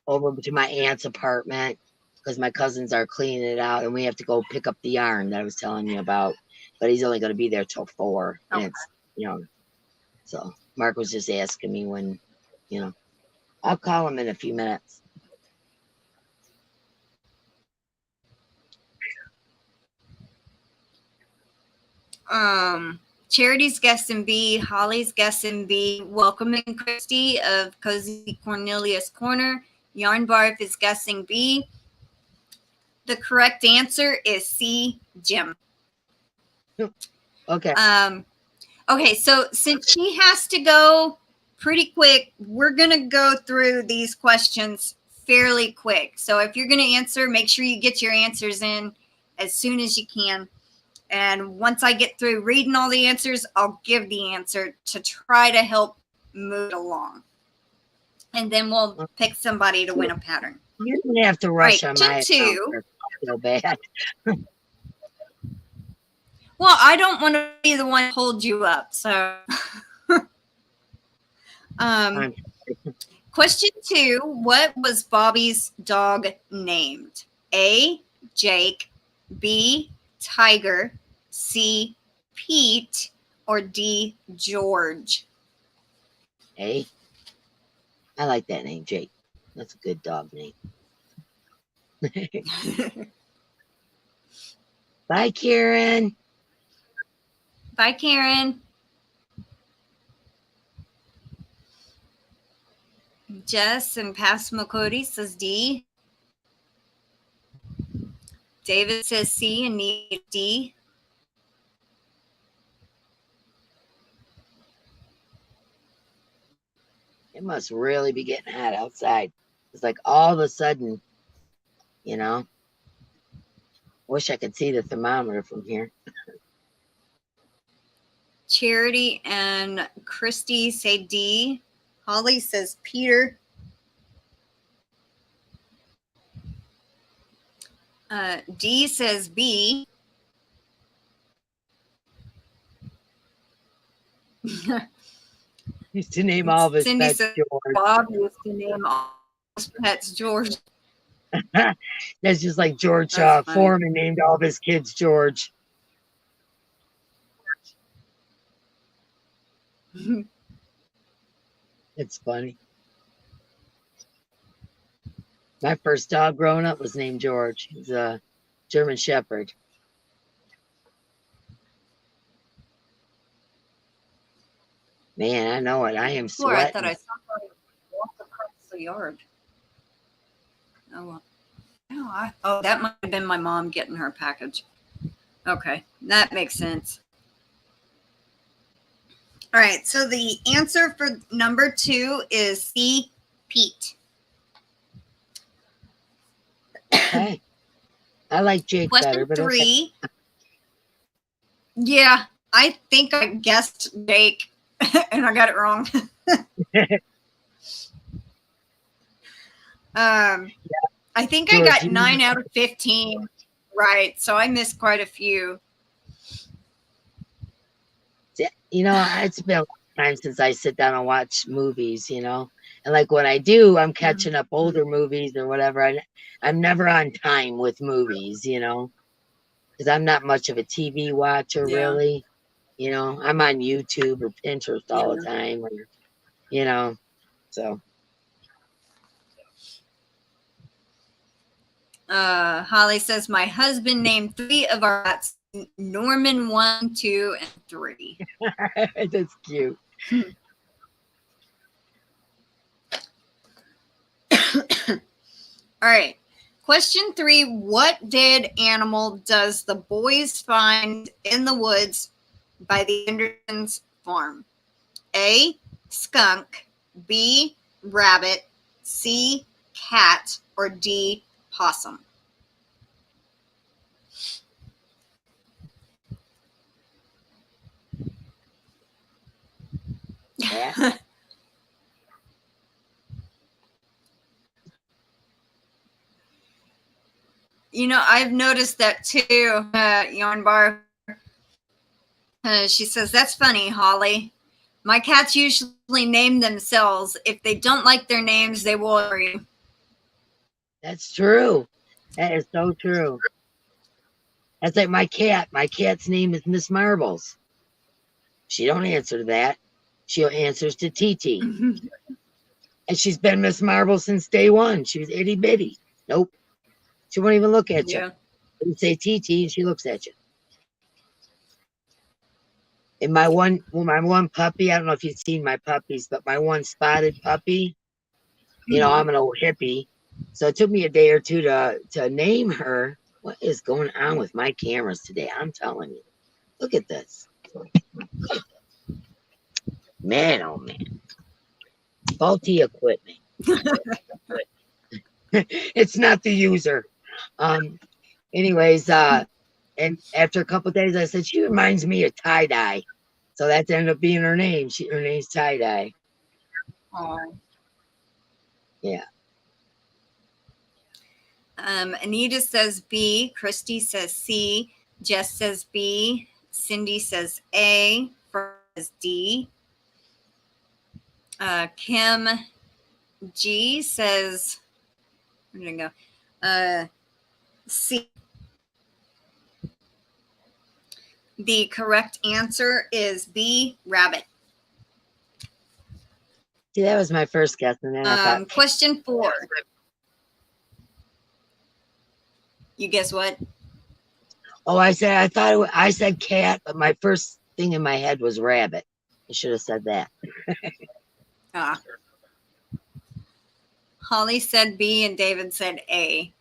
over to my aunt's apartment because my cousins are cleaning it out, and we have to go pick up the yarn that I was telling you about. But he's only going to be there till 4, and it's, you know. So Mark was just asking me when, you know. I'll call him in a few minutes. Charity's guessing B. Holly's guessing B. Welcoming Christy of Cozy Cornelius Corner. Yarnbarf is guessing B. The correct answer is C. Jim. Okay. Okay, so since she has to go pretty quick, we're going to go through these questions fairly quick. So if you're going to answer, make sure you get your answers in as soon as you can. And once I get through reading all the answers, I'll give the answer to try to help move it along. And then we'll pick somebody to win a pattern. You don't have to rush on my two. So bad. Well, I don't want to be the one to hold you up. So, question 2, what was Bobby's dog named? A, Jake, B, Tiger, C, Pete, or D, George? A. I like that name, Jake. That's a good dog name. Bye, Karen. Bye, Karen. Jess and Passamaquoddy says D. David says C and need D. It must really be getting hot outside. It's like all of a sudden, you know. Wish I could see the thermometer from here. Charity and Christy say D. Holly says Peter. D says B. Used to name all of his Cindy pets says George. Bob used to name all his pets George. That's just like George That's Foreman named all of his kids George. It's funny. My first dog growing up was named George. He's a German Shepherd. Man, I know it. I am Sure, I sweating. thought I saw somebody walk across the yard. Oh, well. Oh, that might have been my mom getting her package. Okay, that makes sense. All right, so the answer for number 2 is C, Pete. Okay. I like Jake better, Question but 3. Okay. Yeah, I think I guessed Jake, and I got it wrong. I think I got 9 out of 15 right, so I missed quite a few. You know, it's been a long time since I sit down and watch movies, you know. And like when I do, I'm catching up older movies or whatever. I'm never on time with movies, you know, because I'm not much of a TV watcher, really. You know, I'm on YouTube or Pinterest all the time, or, you know, so. Holly says, my husband named 3 of our cats Norman 1, 2, and 3. That's cute. All right. Question 3. What dead animal does the boys find in the woods by the Andersons' farm? A, skunk, B, rabbit, C, cat, or D, possum? Yeah. You know, I've noticed that too, Yarnbarf. She says, that's funny, Holly. My cats usually name themselves. If they don't like their names, they will worry. That's true. That is so true. That's like my cat. My cat's name is Miss Marbles. She don't answer to that. She answers to TT. And she's been Miss Marbles since day one. She was itty bitty. Nope. She won't even look at you. You say TT and she looks at you. And my one puppy, I don't know if you've seen my puppies, but my one spotted puppy, you know, I'm an old hippie. So it took me a day or two to name her. What is going on with my cameras today? I'm telling you. Look at this. Man, oh man. Faulty equipment. It's not the user. Anyways, and after a couple of days, I said, she reminds me of Tie-Dye. So that ended up being her name. Her name's Tie-Dye. Oh. Yeah. Anita says B. Christy says C. Jess says B. Cindy says A. Fern says D. Kim G says, where did it go? C. The correct answer is B. Rabbit. See, that was my first guess. And then I thought, question 4. You guess what? oh, I said cat, but my first thing in my head was rabbit. I should have said that. Holly said B and David said A.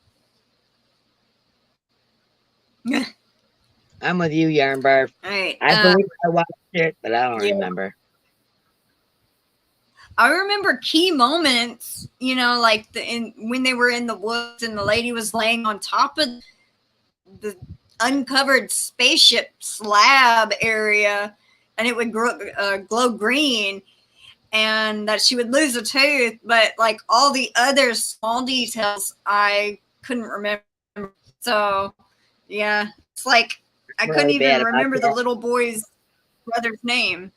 I'm with you, Yarnbarf. All right. I believe I watched it, but I don't remember. I remember key moments, you know, like when they were in the woods and the lady was laying on top of the uncovered spaceship slab area, and it would glow green, and that she would lose a tooth, but like all the other small details I couldn't remember. So yeah, it's like I couldn't even remember the little boy's brother's name.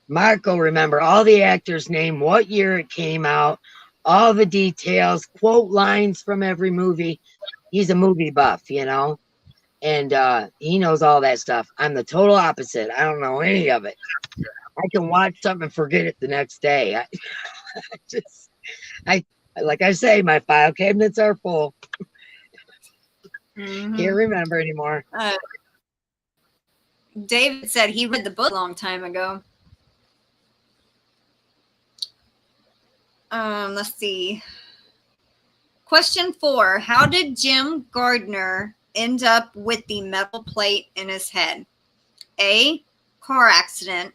Marco, remember all the actors' name, what year it came out, all the details, quote lines from every movie. He's a movie buff, you know, and he knows all that stuff. I'm the total opposite. I don't know any of it. I can watch something and forget it the next day. Like I say, my file cabinets are full. Can't remember anymore. David said he read the book a long time ago. Let's see. Question 4. How did Jim Gardner end up with the metal plate in his head? A. Car accident.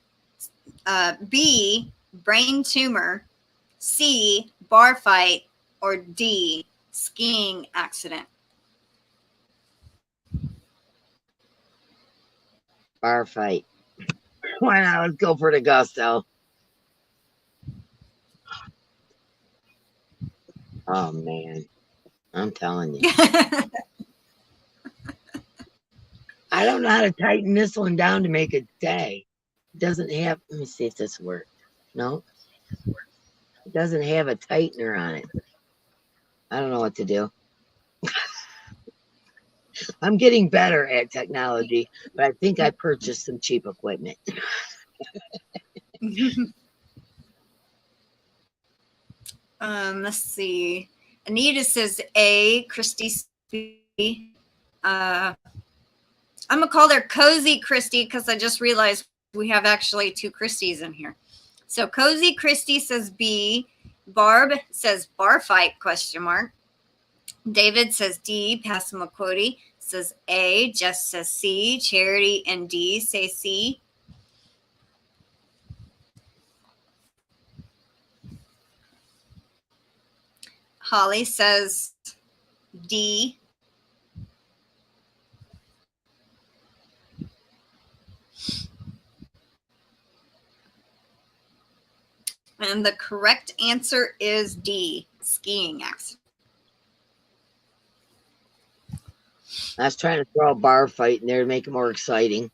B. Brain tumor. C. Bar fight. Or D. Skiing accident. Bar fight. Why not? Let's go for the gusto. Oh man, I'm telling you. I don't know how to tighten this one down to make it stay. It doesn't have, let me see if this works. No, it doesn't have a tightener on it. I don't know what to do. I'm getting better at technology, but I think I purchased some cheap equipment. Let's see. Anita says A. Christy. I'm gonna call her Cozy Christy because I just realized we have actually 2 Christies in here. So Cozy Christy says B. Barb says bar fight ? David says D. Passamaquoddy says A. Jess says C. Charity and D say C. Holly says D. And the correct answer is D. Skiing accident. I was trying to throw a bar fight in there to make it more exciting.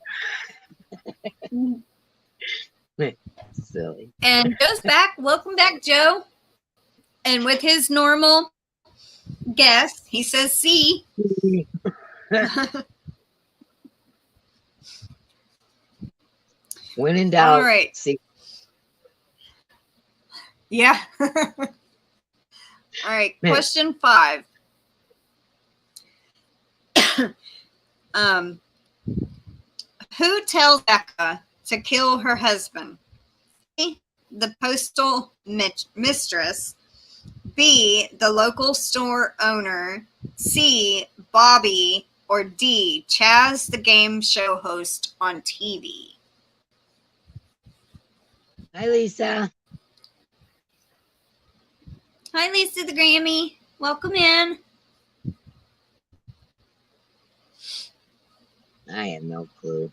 Silly. And Joe's back. Welcome back, Joe. And with his normal guess, he says C. When in doubt, all right. C. Yeah. All right. Man. Question 5. Who tells Becca to kill her husband? A, the postal mistress. B, the local store owner. C, Bobby. Or D, Chaz, the game show host on TV. Hi, Lisa. Hi, Lisa the Grammy. Welcome in. I have no clue.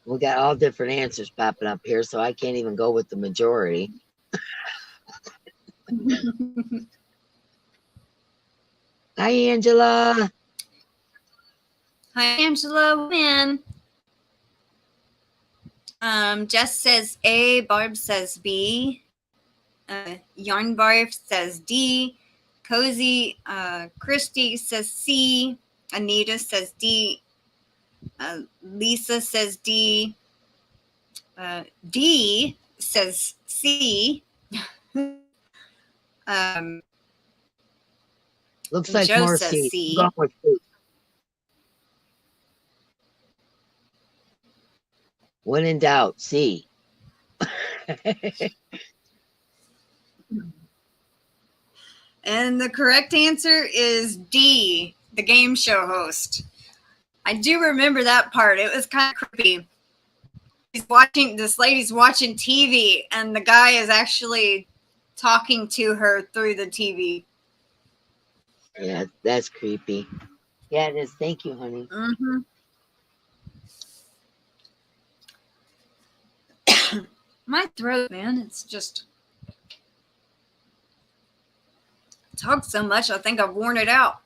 We got all different answers popping up here, so I can't even go with the majority. Hi, Angela. Hi, Angela. Win. Jess says A. Barb says B. Yarnbarf says D. Cozy Christy says C. Anita says D. Lisa says D. D says C. Looks like Joe more says C. C. Go with C. When in doubt, C. And the correct answer is D, the game show host. I do remember that part. It was kind of creepy. This lady's watching TV, and the guy is actually talking to her through the TV. Yeah, that's creepy. Yeah, it is. Thank you, honey. Mm-hmm. My throat, man, it's just... I talk so much, I think I've worn it out.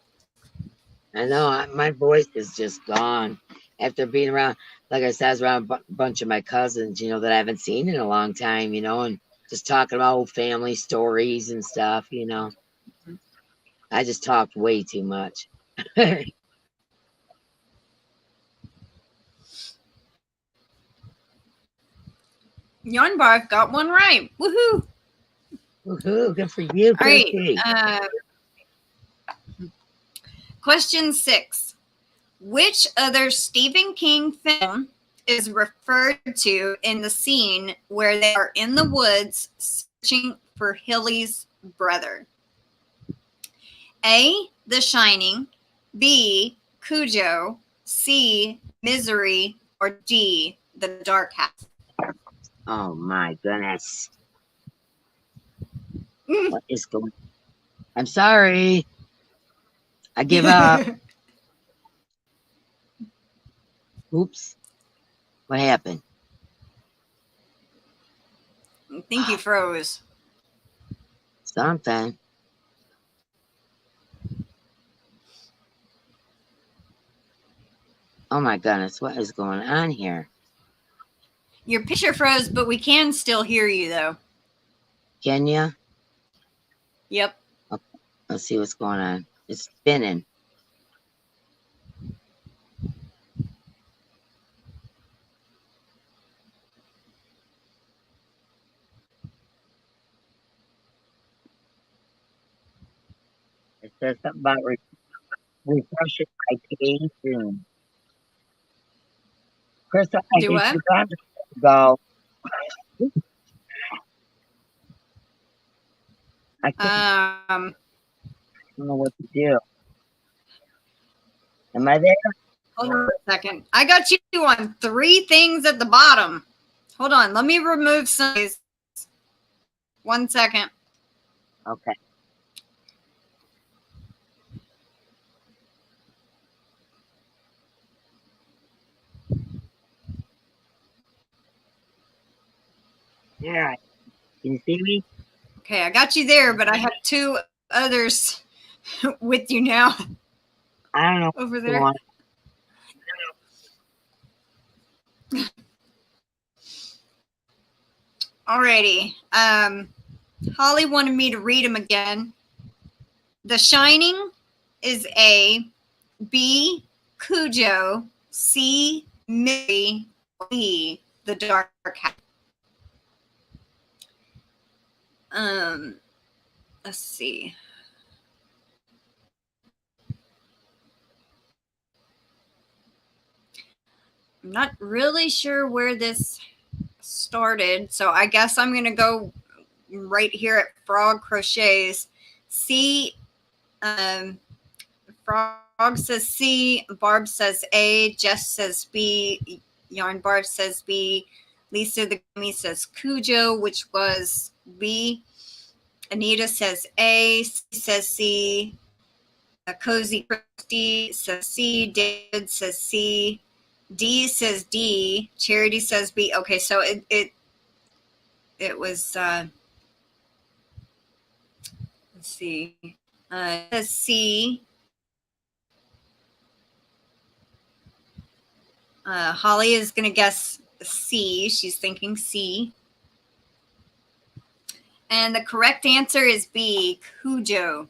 I know my voice is just gone after being around. Like I said, I was around a bunch of my cousins, you know, that I haven't seen in a long time, you know, and just talking about old family stories and stuff, you know. I just talked way too much. Yarnbarf got one right. Woohoo! Woohoo, good for you, All right. Christy. Question 6. Which other Stephen King film is referred to in the scene where they are in the woods searching for Hilly's brother? A, The Shining. B, Cujo. C, Misery. Or D, The Dark House. Oh my goodness. What is going on? I'm sorry. I give up. Oops. What happened? I think you froze. Something. Oh my goodness, what is going on here? Your picture froze, but we can still hear you, though. Can you? Yep. Okay, let's see what's going on. It's spinning. It says something about refresh it by page soon. Crystal, I Do think what? you got to go. I don't know what to do. Am I there? Hold on a second. I got you on 3 things at the bottom. Hold on. Let me remove some of these. 1 second. Okay. Yeah. Can you see me? Okay, I got you there, but I have 2 others with you now. I don't know. Over there. Alrighty. Holly wanted me to read them again. The Shining is A. B, Cujo. C, Misery. D, The Dark House. Let's see. I'm not really sure where this started, so I guess I'm gonna go right here at Frog Crochets. Frog says C, Barb says A, Jess says B, Yarnbarf says B, Lisa the Gummy says Cujo, which was B, Anita says A, C says C, Cozy Christy says C, David says C, D says D, Charity says B. Okay, so it was let's see, it says C. Holly is gonna guess C. She's thinking C. And the correct answer is B, Cujo.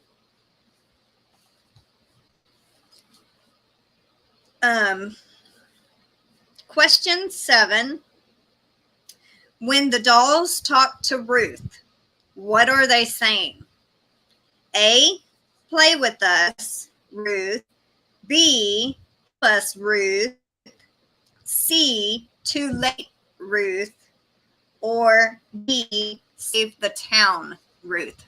Question 7. When the dolls talk to Ruth, what are they saying? A, play with us, Ruth. B, help us, Ruth. C, too late, Ruth. Or D, save the town, Ruth.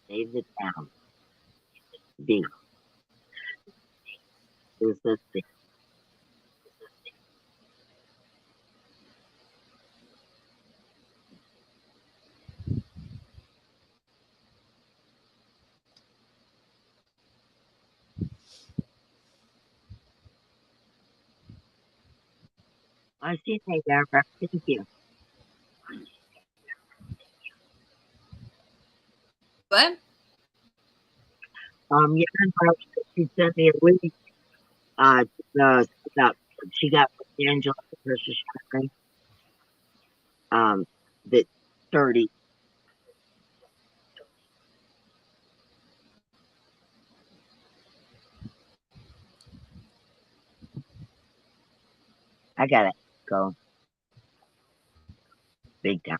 Save the town. B. Is this B? I see they are. Thank you. What? Yeah, she sent me a link. She got Angela versus Shine. That 30. I gotta go big time.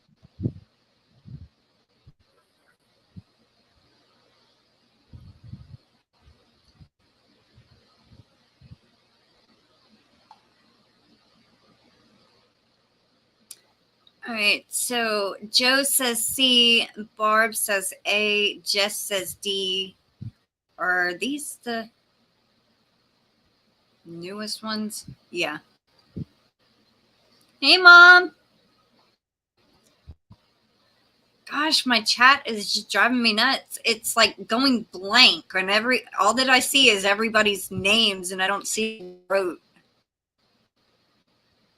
All right, so Joe says C, Barb says A, Jess says D. Are these the newest ones? Yeah. Hey, Mom. Gosh, my chat is just driving me nuts. It's like going blank, and all that I see is everybody's names, and I don't see who wrote.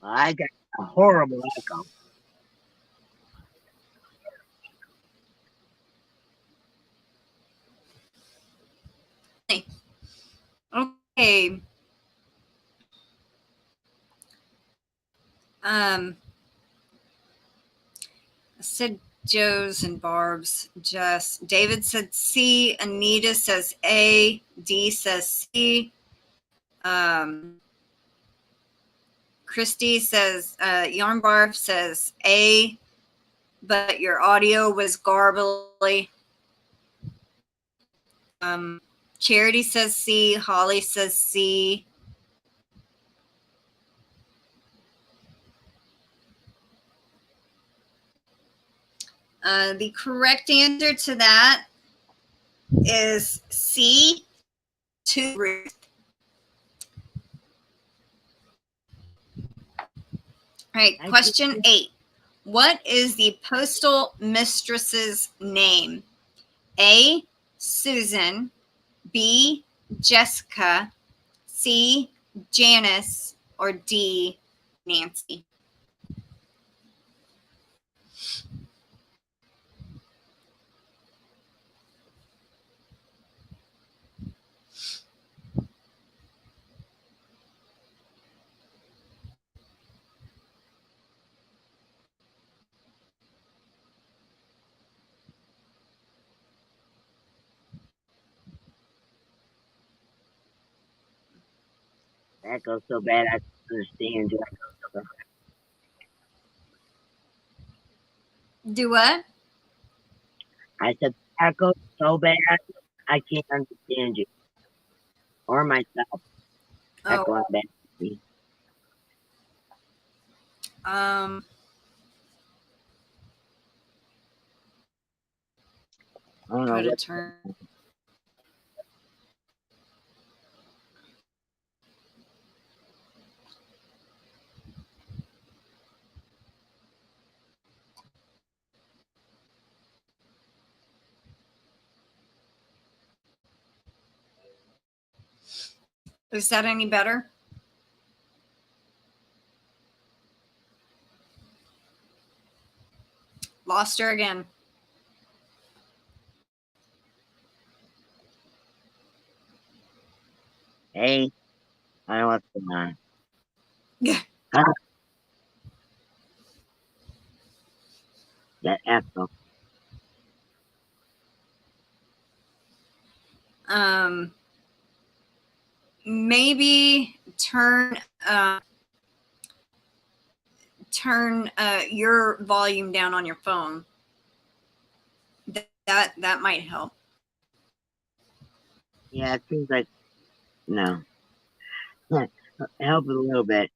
I got a horrible echo. Okay. I said Joe's and Barb's. Jess. David said C. Anita says A. D says C. Christy says Yarnbarf says A, but your audio was garbly. Charity says C. Holly says C. The correct answer to that is C, to Ruth. All right, question 8. What is the postal mistress's name? A, Susan. B, Jessica. C, Janice. Or D, Nancy. That goes so bad I don't understand you. Do what? I said echo so bad I can't understand you or myself. Echo Oh, bad. See? um, I don't know could have what. turned. Is that any better? Lost her again. Hey, I don't know what's going on. Yeah. That echo. Maybe turn your volume down on your phone. That might help. Yeah, it seems like no. Help it a little bit.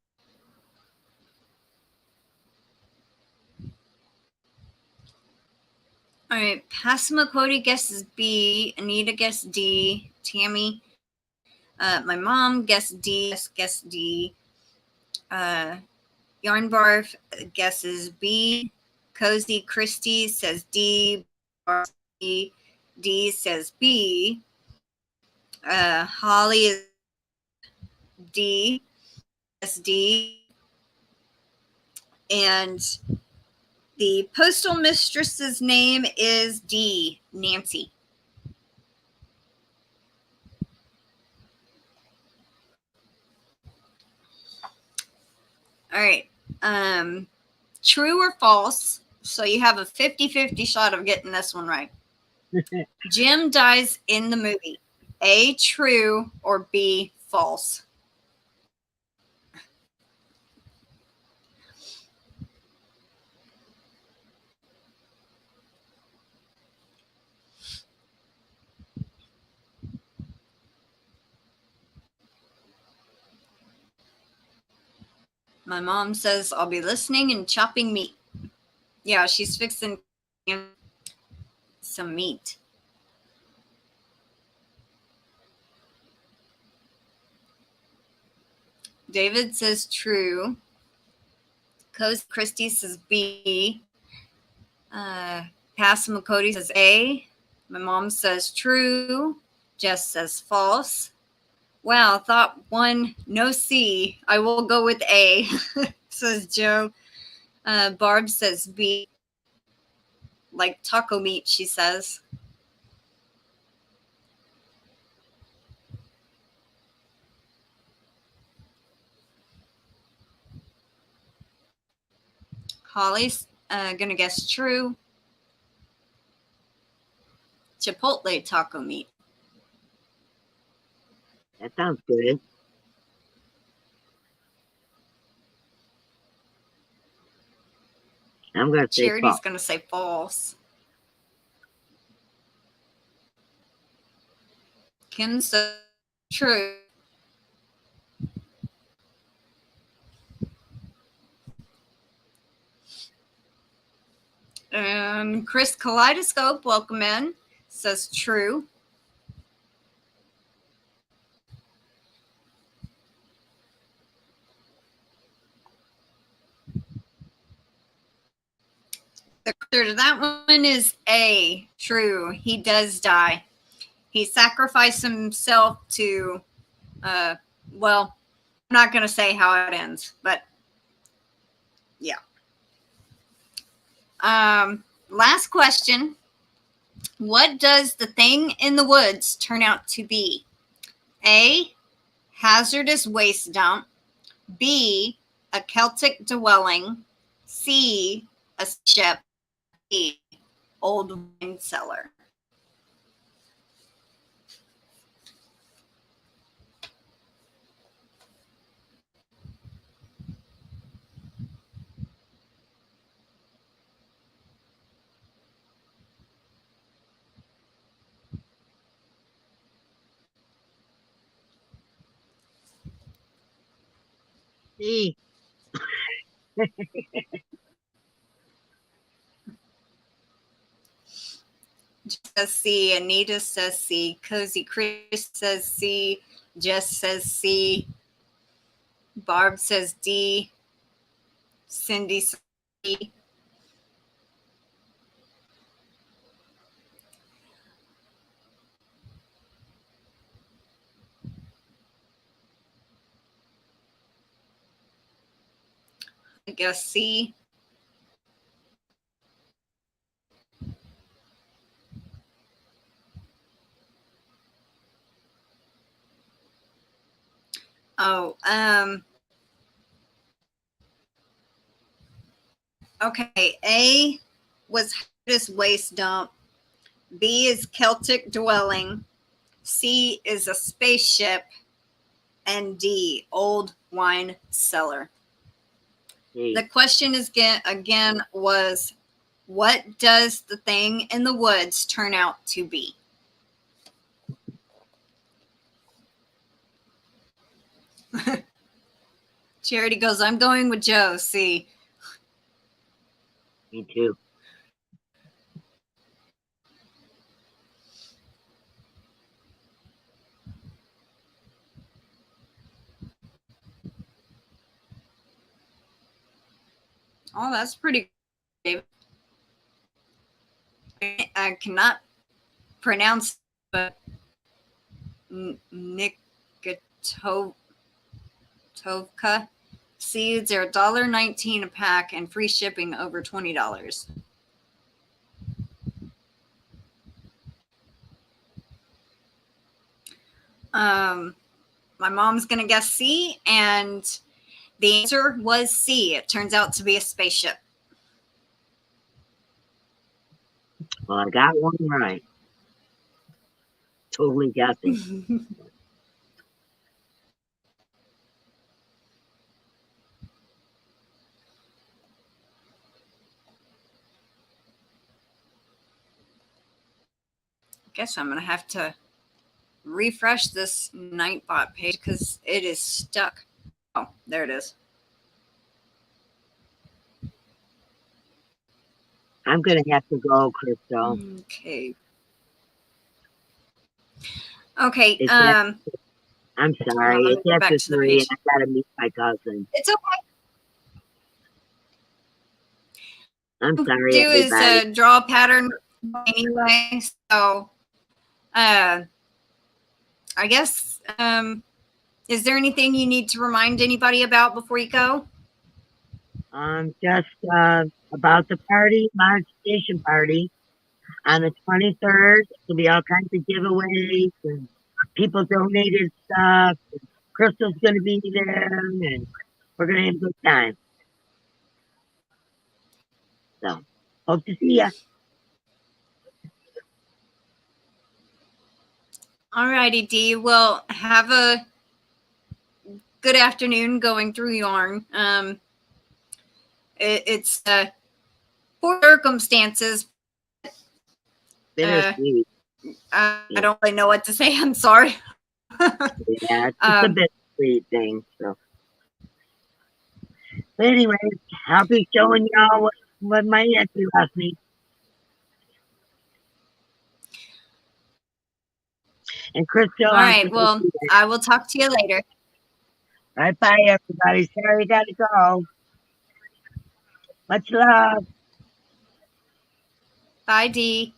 All right, Passamaquoddy guesses B. Anita guessed D. Tammy, my mom guessed D. Guessed D. Yarnbarf guesses B. Cozy Christy says D. D. D says B. Holly is D. D. And the postal mistress's name is D. Nancy. All right. True or false? So you have a 50-50 shot of getting this one right. Jim dies in the movie. A, true, or B, false? My mom says I'll be listening and chopping meat. Yeah, she's fixing some meat. David says true. Christy says B. Passamaquoddy says A. My mom says true. Jess says false. Wow, thought one, no C. I will go with A, says Joe. Barb says B. Like taco meat, she says. Holly's gonna guess true. Chipotle taco meat. That sounds good. I'm gonna say Charity's false. gonna say false. Kim says true. Chris Kaleidoscope, welcome in, says true. The answer to that one is A, true. He does die. He sacrificed himself to, well, I'm not going to say how it ends, but yeah. Last question. What does the thing in the woods turn out to be? A, hazardous waste dump. B, a Celtic dwelling. C, a ship. D, old wine cellar. C. Says C. Anita says C. Cozy Chris says C. Jess says C. Barb says D. Cindy says C. I guess C. Oh, okay. A was this waste dump. B is Celtic dwelling. C is a spaceship. And D, old wine cellar. C. The question is again was, what does the thing in the woods turn out to be? Charity goes, I'm going with Joe. C. Me too. Oh, that's pretty good. I cannot pronounce, but Nikatovka seeds are $1.19 a pack and free shipping over $20. My mom's gonna guess C, and the answer was C. It turns out to be a spaceship. Well, I got one right. Totally guessing. Guess I'm gonna have to refresh this Nightbot page because it is stuck. Oh, there it is. I'm gonna have to go, Crystal. Okay. Okay. It's I'm sorry. let me It's go back after to the 3 page. and I gotta meet my cousin. It's okay. I'm sorry, Do is everybody. draw a pattern anyway. So, I guess, is there anything you need to remind anybody about before you go? Just about the party, modification party on the 23rd. There'll be all kinds of giveaways and people donated stuff. Crystal's gonna be there and we're gonna have a good time. So hope to see ya. All righty, Dee. Well, have a good afternoon going through yarn. It's for circumstances. Bittersweet. I don't really know what to say. I'm sorry. Yeah, it's just a bittersweet thing. So, but anyway, I'll be showing y'all what my auntie left me. And Crystal, All right. Well, I will talk to you later. All right, bye, everybody. Sorry, gotta go. Much love. Bye, Dee.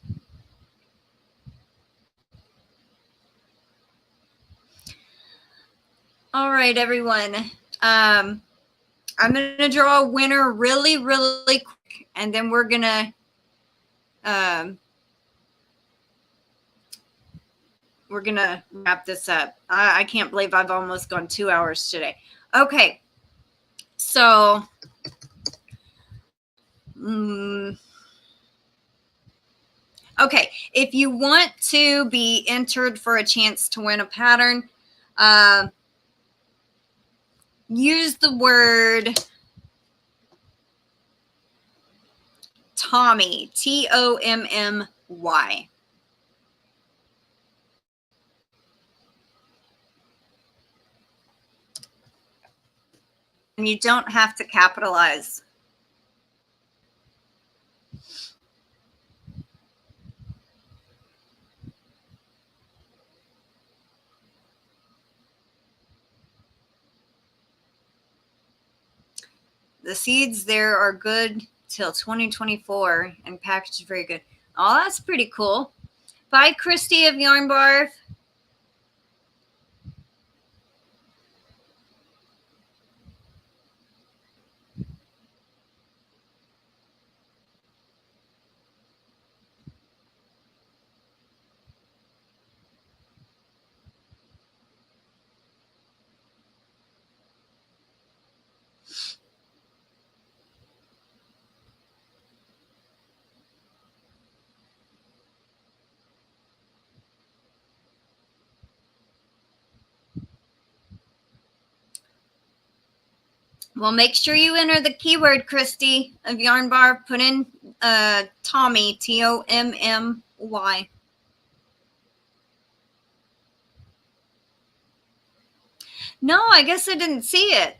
All right, everyone. I'm going to draw a winner really, really quick, and then we're going to wrap this up. I can't believe I've almost gone 2 hours today. Okay. So, okay. If you want to be entered for a chance to win a pattern, use the word Tommy, Tommy. you don't have to capitalize. The seeds there are good till 2024 and packaged very good. Oh, that's pretty cool. Bye, Christy of Yarnbarf. Well, make sure you enter the keyword, Christy of Yarnbarf. Put in Tommy, Tommy. No, I guess I didn't see it.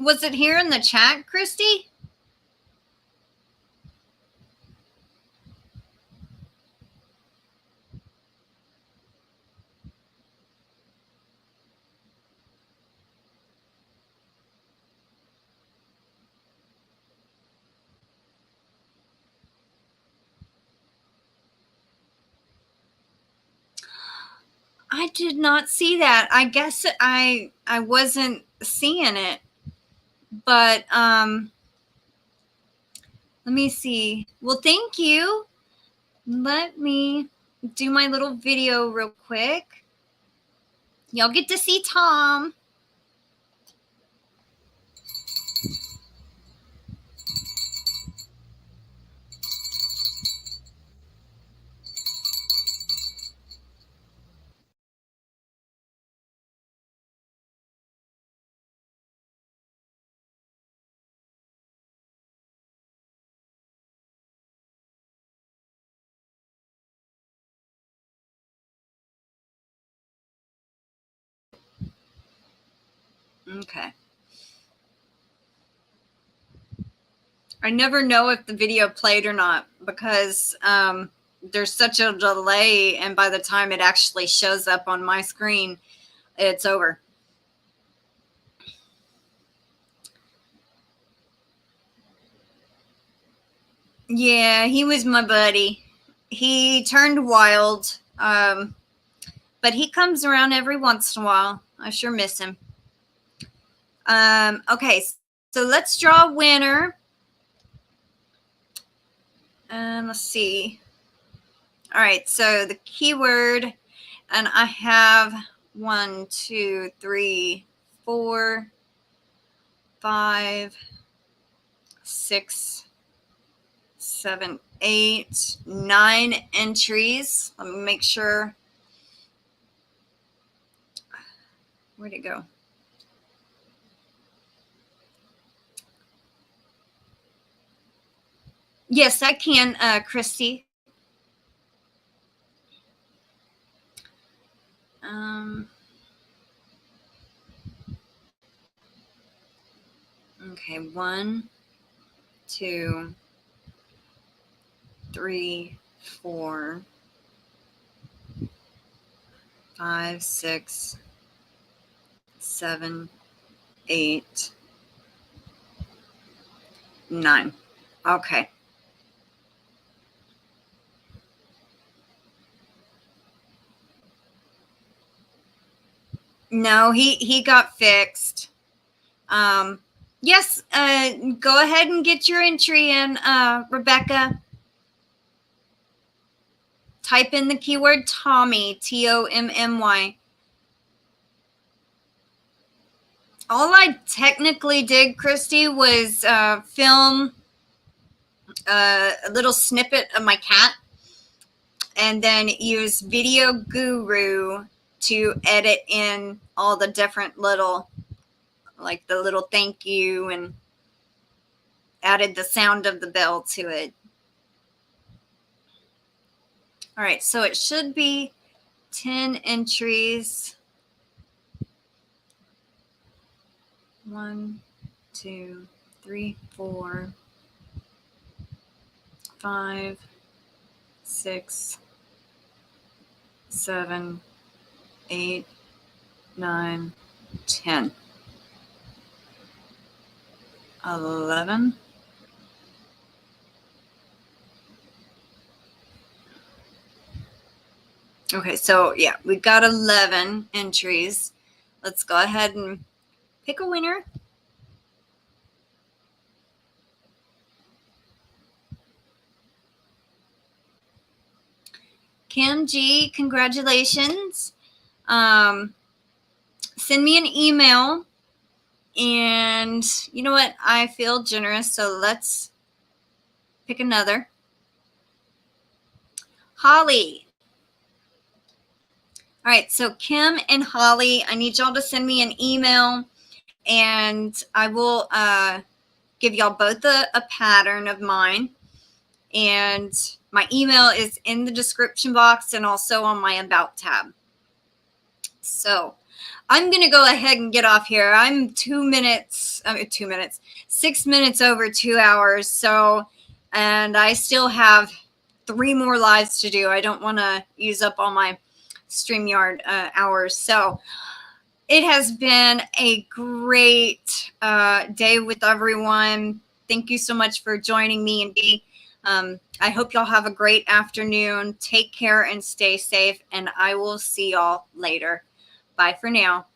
Was it here in the chat, Christy? I did not see that. I guess I wasn't seeing it. But let me see. Well, thank you. Let me do my little video real quick. Y'all get to see Tom. Okay. I never know if the video played or not because there's such a delay, and by the time it actually shows up on my screen, it's over. Yeah, he was my buddy. He turned wild, but he comes around every once in a while. I sure miss him. Okay, so let's draw a winner. Let's see. All right, so the keyword, and I have 1, 2, 3, 4, 5, 6, 7, 8, 9 entries. Let me make sure. Where'd it go? Yes, I can, Christy. Okay, 1, 2, 3, 4, 5, 6, 7, 8, 9. Okay. No, he got fixed. Yes, go ahead and get your entry in, Rebecca. Type in the keyword Tommy, Tommy. All I technically did, Christy, was film a little snippet of my cat and then use Video Guru to edit in all the different little, like the little thank you, and added the sound of the bell to it. All right, so it should be 10 entries. 1, 2, 3, 4, 5, 6, 7, 8, 9, 10, 11. Okay, so yeah, we got 11 entries. Let's go ahead and pick a winner. Kim G, congratulations. Send me an email. And you know what? I feel generous, so let's pick another. Holly. All right, so Kim and Holly, I need y'all to send me an email, and I will give y'all both a pattern of mine. And my email is in the description box and also on my About tab. So I'm going to go ahead and get off here. I'm 6 minutes over 2 hours. So, and I still have 3 more lives to do. I don't want to use up all my StreamYard hours. So it has been a great day with everyone. Thank you so much for joining me and Dee. I hope y'all have a great afternoon. Take care and stay safe. And I will see y'all later. Bye for now.